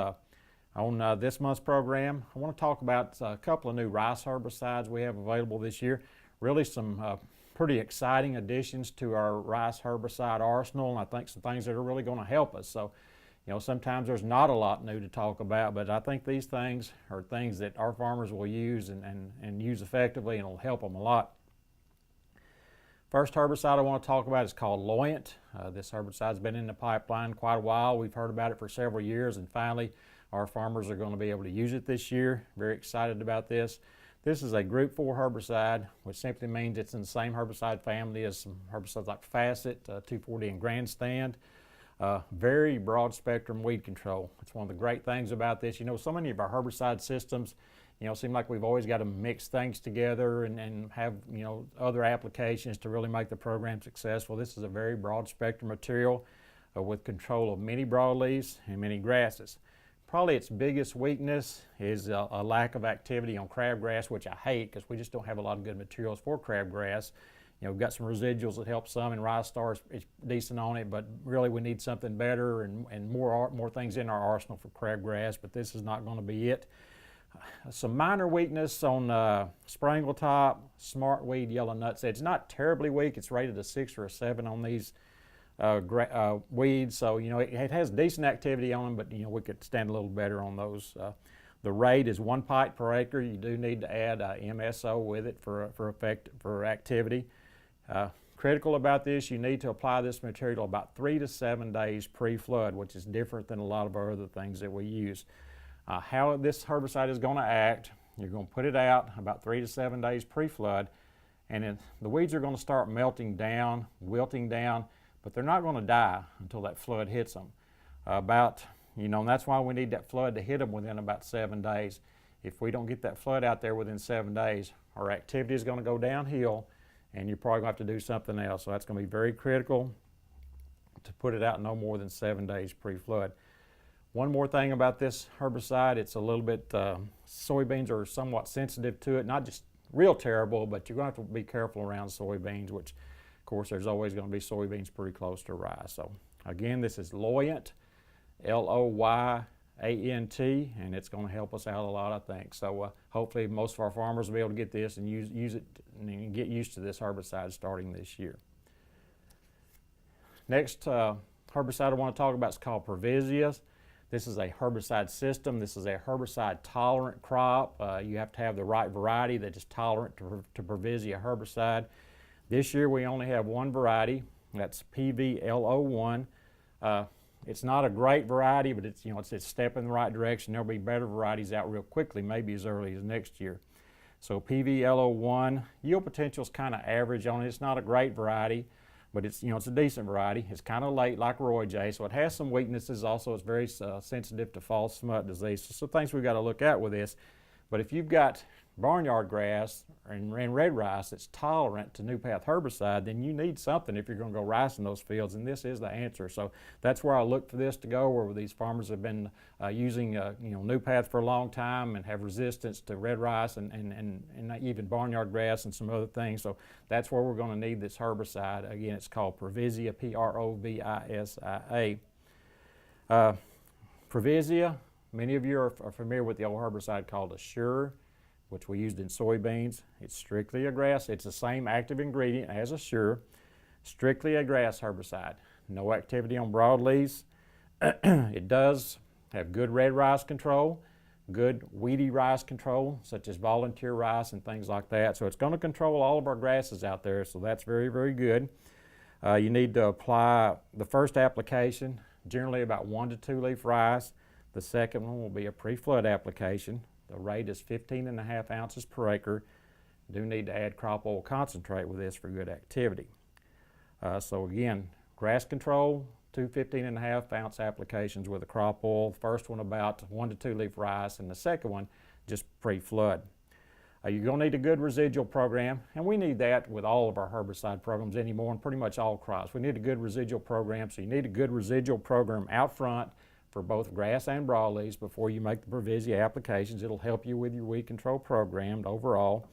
O: On this month's program, I want to talk about a couple of new rice herbicides we have available this year. Really some pretty exciting additions to our rice herbicide arsenal, and I think some things that are really going to help us. So, you know, sometimes there's not a lot new to talk about, but I think these things are things that our farmers will use and use effectively, and it'll help them a lot. First herbicide I want to talk about is called Loyant. This herbicide's been in the pipeline quite a while. We've heard about it for several years, and finally our farmers are going to be able to use it this year. Very excited about this. This is a Group 4 herbicide, which simply means it's in the same herbicide family as some herbicides like Facet, 240, and Grandstand. Very broad spectrum weed control. It's one of the great things about this. You know, so many of our herbicide systems You know, it seems like we've always got to mix things together and have, you know, other applications to really make the program successful. This is a very broad spectrum material with control of many broadleaves and many grasses. Probably its biggest weakness is a lack of activity on crabgrass, which I hate because we just don't have a lot of good materials for crabgrass. You know, we've got some residuals that help some, and Rye Star is decent on it, but really we need something better and more things in our arsenal for crabgrass, but this is not going to be it. Some minor weakness on Sprangletop, Smartweed, Yellow Nutsedge. Not terribly weak. It's rated a 6 or a 7 on these weeds, so you know it has decent activity on them, but you know we could stand a little better on those. The rate is 1 pint per acre. You do need to add MSO with it for activity. Critical about this, you need to apply this material about 3 to 7 days pre-flood, which is different than a lot of our other things that we use. How this herbicide is going to act, you're going to put it out about 3 to 7 days pre-flood, and the weeds are going to start melting down, wilting down, but they're not going to die until that flood hits them. And that's why we need that flood to hit them within about 7 days. If we don't get that flood out there within 7 days, our activity is going to go downhill, and you're probably going to have to do something else. So that's going to be very critical to put it out no more than 7 days pre-flood. One more thing about this herbicide, it's a little bit, soybeans are somewhat sensitive to it, not just real terrible, but you're going to have to be careful around soybeans, which of course there's always going to be soybeans pretty close to rye. So again, this is Loyant, Loyant, and it's going to help us out a lot, I think. So hopefully most of our farmers will be able to get this and use it and get used to this herbicide starting this year. Next herbicide I want to talk about is called Previsia. This is a herbicide system. This is a herbicide tolerant crop. You have to have the right variety that is tolerant to Previsia herbicide. This year we only have one variety, that's PVLO1. It's not a great variety, but it's a step in the right direction. There'll be better varieties out real quickly, maybe as early as next year. So PVLO1, yield potential is kind of average on it. It's not a great variety, but it's a decent variety. It's kind of late like Roy J, so it has some weaknesses. Also, it's very sensitive to fall smut disease. So some things we've got to look at with this. But if you've got barnyard grass and red rice that's tolerant to new path herbicide, then you need something if you're going to go rice in those fields, and this is the answer. So that's where I look for this to go, where these farmers have been using new path for a long time and have resistance to red rice and even barnyard grass and some other things. So that's where we're going to need this herbicide. Again, it's called Previsia, Provisia. Previsia, many of you are familiar with the old herbicide called Assure, which we used in soybeans. It's strictly a grass. It's the same active ingredient as Assure. Strictly a grass herbicide. No activity on broadleaves. It does have good red rice control, good weedy rice control, such as volunteer rice and things like that. So it's going to control all of our grasses out there, so that's very, very good. You need to apply the first application, generally about 1 to 2 leaf rice. The second one will be a pre-flood application. The rate is 15.5 ounces per acre. Do need to add crop oil concentrate with this for good activity. So again, grass control, 2 15.5 ounce applications with a crop oil. First one about 1 to 2 leaf rice, and the second one just pre-flood. You're going to need a good residual program, and we need that with all of our herbicide programs anymore, and pretty much all crops. We need a good residual program, so you need a good residual program out front for both grass and broadleaves before you make the Previsia applications. It'll help you with your weed control program overall.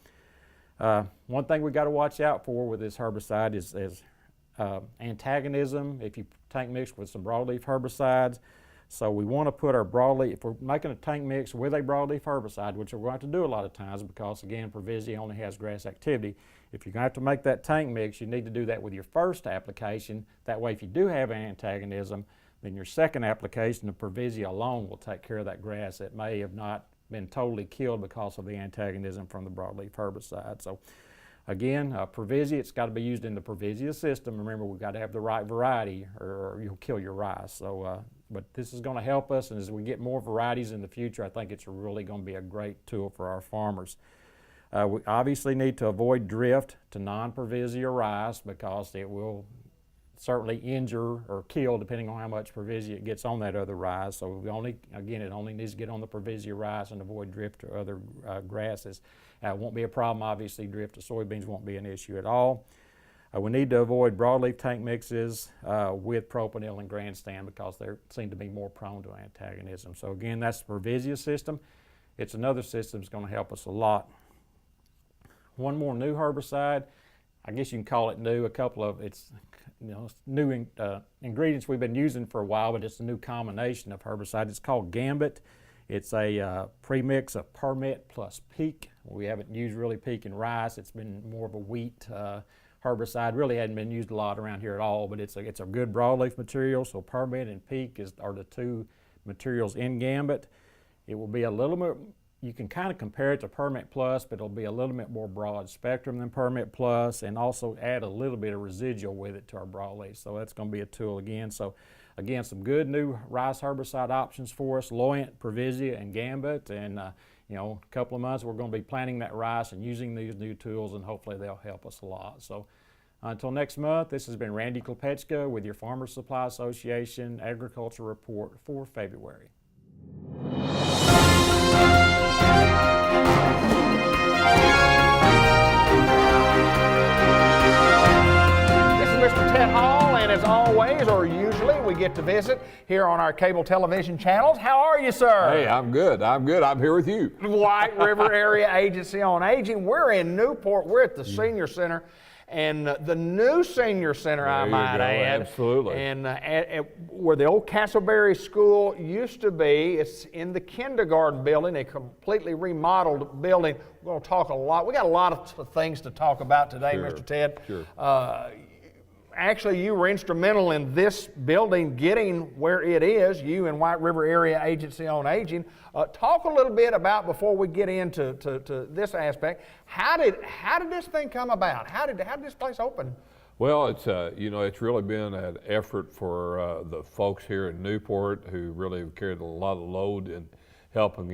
O: One thing we got to watch out for with this herbicide is antagonism if you tank mix with some broadleaf herbicides. So we want to put our broadleaf, if we're making a tank mix with a broadleaf herbicide, which we're going to have to do a lot of times because again Previsia only has grass activity. If you're going to have to make that tank mix, you need to do that with your first application. That way if you do have antagonism, then your second application of Previsia alone will take care of that grass that may have not been totally killed because of the antagonism from the broadleaf herbicide. So again, Previsia, it's got to be used in the Previsia system. Remember, we've got to have the right variety or you'll kill your rice. So, but this is going to help us, and as we get more varieties in the future, I think it's really going to be a great tool for our farmers. We obviously need to avoid drift to non-Previsia rice because it will certainly injure or kill depending on how much Previsia it gets on that other rise. So it only needs to get on the Previsia rise and avoid drift or other grasses. It won't be a problem, obviously. Drift of soybeans won't be an issue at all. We need to avoid broadleaf tank mixes with propanil and grandstand because they seem to be more prone to antagonism. So again, that's the Previsia system. It's another system that's going to help us a lot. One more new herbicide, I guess you can call it new. A couple of new ingredients we've been using for a while, but it's a new combination of herbicide. It's called Gambit. It's a premix of Permet plus Peak. We haven't used really Peak in rice. It's been more of a wheat herbicide. Really hadn't been used a lot around here at all, but it's a good broadleaf material. So Permet and Peak are the two materials in Gambit. It will be a little bit, you can kind of compare it to Permet Plus, but it'll be a little bit more broad spectrum than Permet Plus, and also add a little bit of residual with it to our broadleaf. So that's going to be a tool again. So again, some good new rice herbicide options for us: Loyant, Previsia, and Gambit. And a couple of months we're going to be planting that rice and using these new tools, and hopefully they'll help us a lot. So until next month, this has been Randy Klepechka with your Farmers Supply Association Agriculture Report for February.
C: This is Mr. Ted Hall, and as always, or usually, we get to visit here on our cable television channels. How are you, sir?
P: Hey, I'm good. I'm here with you.
C: White River Area Agency on Aging. We're in Newport. We're at the Senior Center. And the new Senior Center, I might add.
P: Absolutely.
C: And where the old Castleberry School used to be, it's in the kindergarten building, a completely remodeled building. We're going to talk a lot. We got a lot of things to talk about today,
P: Sure.
C: Mr. Ted.
P: Sure.
C: Actually, you were instrumental in this building getting where it is, you and White River Area Agency on Aging. Talk a little bit about, before we get into to this aspect, how did this thing come about? How did this place open?
P: Well, it's really been an effort for the folks here in Newport who really have carried a lot of load in helping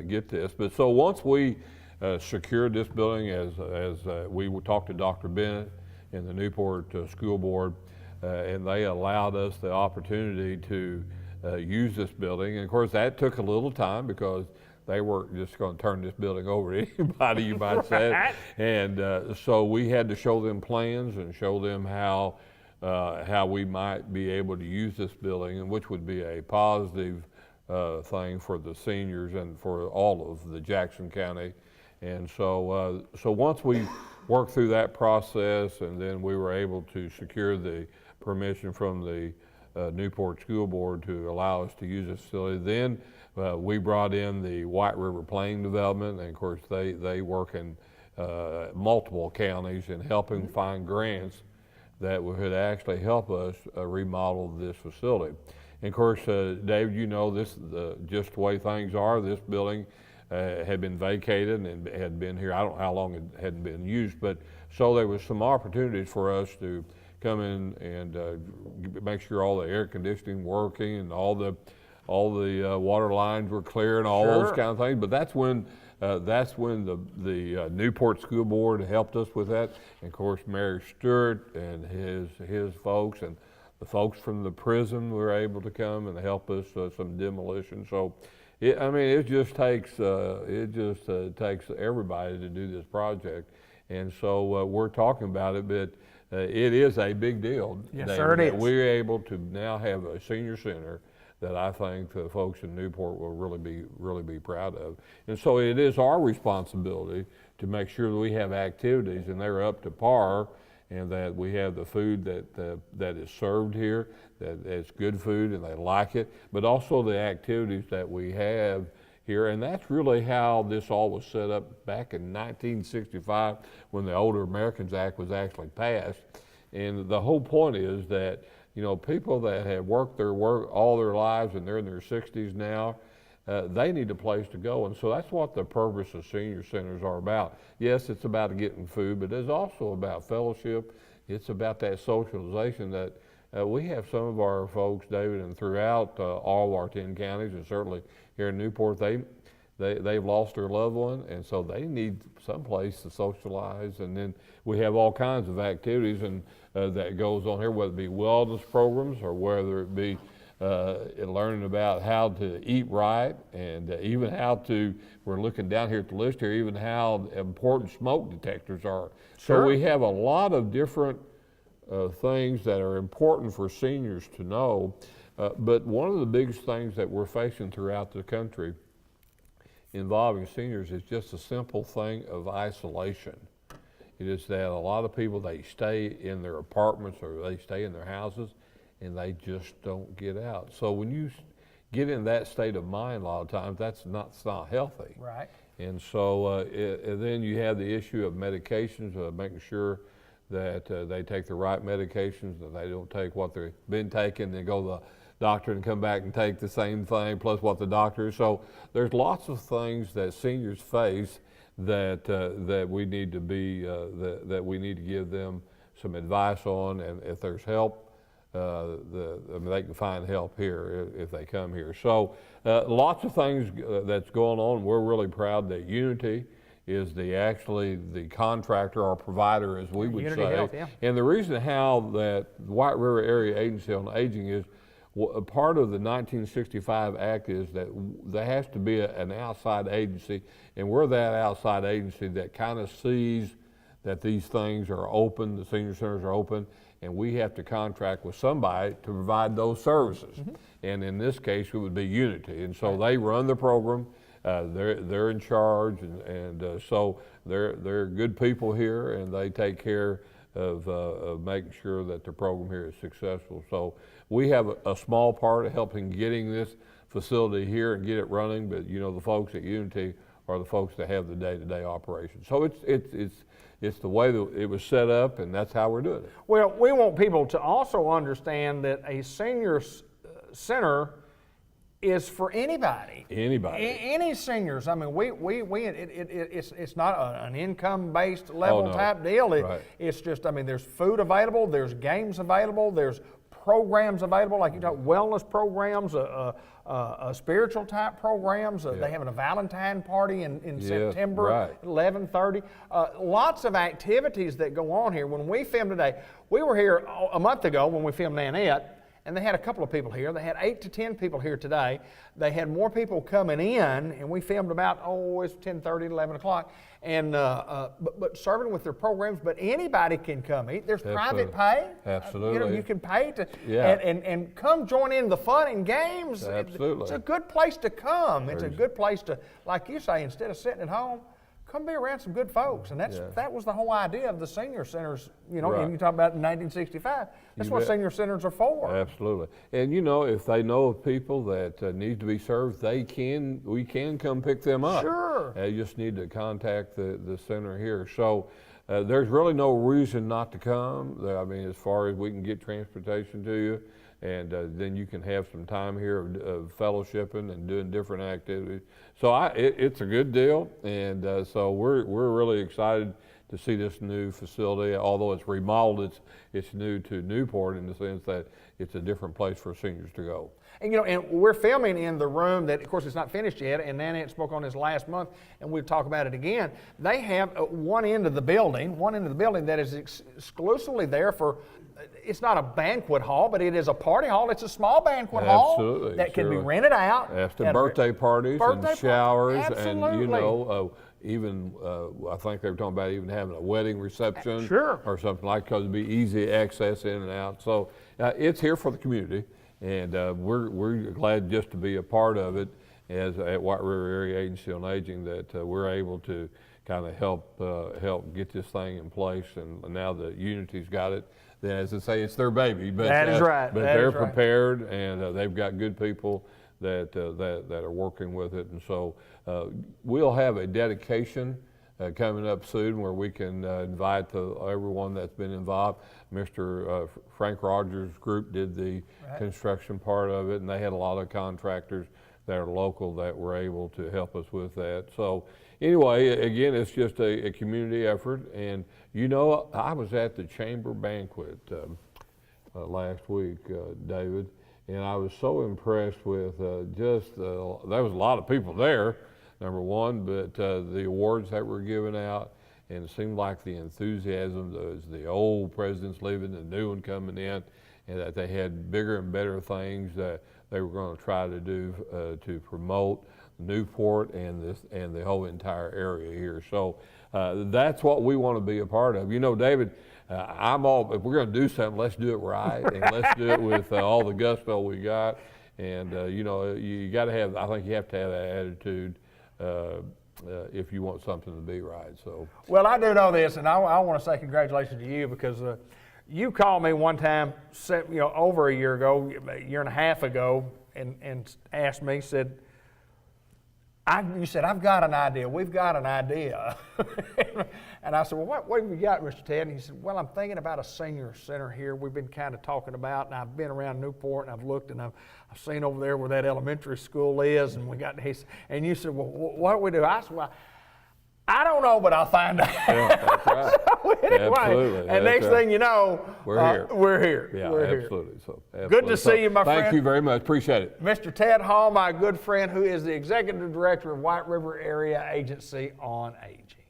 P: get this. But so once we secured this building, as we talked to Dr. Bennett in the Newport School Board, and they allowed us the opportunity to use this building. And of course that took a little time because they weren't just going to turn this building over to anybody, you might say. And so we had to show them plans and show them how we might be able to use this building, and which would be a positive thing for the seniors and for all of the Jackson County. And so once we worked through that process, and then we were able to secure the permission from the Newport School Board to allow us to use this facility, then we brought in the White River Plain Development, and of course they work in multiple counties in helping find grants that would actually help us remodel this facility. And of course, David, you know this, just the way things are. This building had been vacated and had been here, I don't know how long it hadn't been used, but so there was some opportunities for us to come in and make sure all the air conditioning working and all the water lines were clear and all those kind of things. But that's when the Newport School Board helped us with that. And of course, Mary Stewart and his folks and the folks from the prison were able to come and help us some demolition. So it just takes everybody to do this project, and so we're talking about it, but it is a big deal.
C: Yes,
P: David,
C: sir, it is.
P: We're able to now have a senior center that I think the folks in Newport will really be proud of, and so it is our responsibility to make sure that we have activities and they're up to par, and that we have the food that is served here, that it's good food and they like it, but also the activities that we have here. And that's really how this all was set up back in 1965 when the Older Americans Act was actually passed. And the whole point is that, people that have worked all their lives and they're in their 60s now, they need a place to go. And so that's what the purpose of senior centers are about. Yes, it's about getting food, but it's also about fellowship. It's about that socialization that we have some of our folks, David, and throughout all of our 10 counties, and certainly here in Newport, they've lost their loved one, and so they need some place to socialize. And then we have all kinds of activities and that goes on here, whether it be wellness programs or whether it be learning about how to eat right, and even how to, we're looking down here at the list here, even how important smoke detectors are.
I: Sure.
P: So we have a lot of different things that are important for seniors to know. But one of the biggest things that we're facing throughout the country involving seniors is just a simple thing of isolation. It is that a lot of people, they stay in their apartments or they stay in their houses and they just don't get out. So when you get in that state of mind a lot of times, that's not healthy.
C: Right.
P: And so and then you have the issue of medications, making sure that they take the right medications, that they don't take what they've been taking, then go to the doctor and come back and take the same thing plus what the doctor is. So there's lots of things that seniors face that that we need to be that we need to give them some advice on, and if there's help, I mean, they can find help here if they come here. So lots of things that's going on. We're really proud that Unity is actually the contractor or provider, as we would
C: Unity
P: say.
C: Health, yeah.
P: And the reason how that White River Area Agency on Aging is, part of the 1965 Act is that there has to be an outside agency, and we're that outside agency that kind of sees that these things are open, the senior centers are open, and we have to contract with somebody to provide those services.
C: Mm-hmm.
P: And in this case, it would be Unity. And so they run the program, they're in charge, and so they're good people here, and they take care of making sure that the program here is successful. So we have a small part of helping getting this facility here and get it running, but you know, the folks at Unity are the folks that have the day-to-day operations. So it's the way that it was set up, and that's how we're doing it.
C: Well, we want people to also understand that a senior center is for anybody.
P: Anybody.
C: Any seniors. I mean, it's not an income-based level type deal.
P: Right.
C: It's just, I mean, there's food available, there's games available, there's programs available, like you talk, wellness programs, spiritual type programs. They having a Valentine party in September,
P: right.
C: 11:30. Lots of activities that go on here. When we filmed today, we were here a month ago when we filmed Nanette, and they had a couple of people here. They had 8 to 10 people here today. They had more people coming in, and we filmed about, it's 10:30, 11 o'clock, and but serving with their programs. But anybody can come eat. There's private pay.
P: Absolutely.
C: You know, you can pay to
P: Yeah.
C: and come join in the fun and games.
P: Absolutely.
C: It's a good place to come. It's a good place to, like you say, instead of sitting at home, come be around some good folks. And that was the whole idea of the senior centers, you know,
P: Right.
C: and you talk about in 1965. That's what
P: bet.
C: senior centers are for.
P: Absolutely. And you know, if they know of people that need to be served, we can come pick them up.
C: Sure.
P: They just need to contact the center here. So there's really no reason not to come. I mean, as far as we can get transportation to you, and then you can have some time here of fellowshipping and doing different activities. So it's a good deal, and so we're really excited to see this new facility. Although it's remodeled, it's new to Newport in the sense that it's a different place for seniors to go.
C: And you know, and we're filming in the room that, of course, it's not finished yet, and Nanette spoke on this last month, and we'll talk about it again. They have one end of the building that is exclusively there for, it's not a banquet hall, but it is a party hall. It's a small banquet hall that can be rented out.
P: After birthday parties and showers, and you know, even I think they were talking about even having a wedding reception or something like that, because it'd be easy access in and out. So it's here for the community, and we're glad just to be a part of it as at White River Area Agency on Aging, that we're able to kind of help get this thing in place. And now that Unity's got it, then as I say, it's their baby. But
C: that is right.
P: But they're prepared, and they've got good people that are working with it. And so we'll have a dedication coming up soon where we can invite everyone that's been involved. Mr. Frank Rogers' group did the construction part of it, and they had a lot of contractors that are local that were able to help us with that. So anyway, again, it's just a community effort. And you know, I was at the chamber banquet last week, David, and I was so impressed with there was a lot of people there. number one, but the awards that were given out, and it seemed like the enthusiasm, the old presidents leaving, the new one coming in, and that they had bigger and better things that they were going to try to do to promote Newport and the whole entire area here. So that's what we want to be a part of. You know, David, I'm all, if we're going to do something, let's do it right, and let's do it with all the gusto we got. And you know, you got to have, I think you have to have that attitude if you want something to be right. So.
C: Well, I do know this, and I want to say congratulations to you, because you called me one time, you know, over a year ago, a year and a half ago, and asked me, said, you said, I've got an idea. We've got an idea. And I said, well, what have you got, Mr. Ted? And he said, well, I'm thinking about a senior center here. We've been kind of talking about, and I've been around Newport, and I've looked, and I've seen over there where that elementary school is, and we got, and you said, well, what do we do? I said, well, I don't know, but I'll find out.
P: Yeah, that's right.
C: So anyway,
P: Absolutely.
C: and next thing you know,
P: we're here.
C: We're here.
P: Yeah,
C: we're
P: absolutely. So, absolutely.
C: Good to see you, my friend.
P: Thank you very much. Appreciate it.
C: Mr. Ted Hall, my good friend, who is the Executive Director of White River Area Agency on Aging.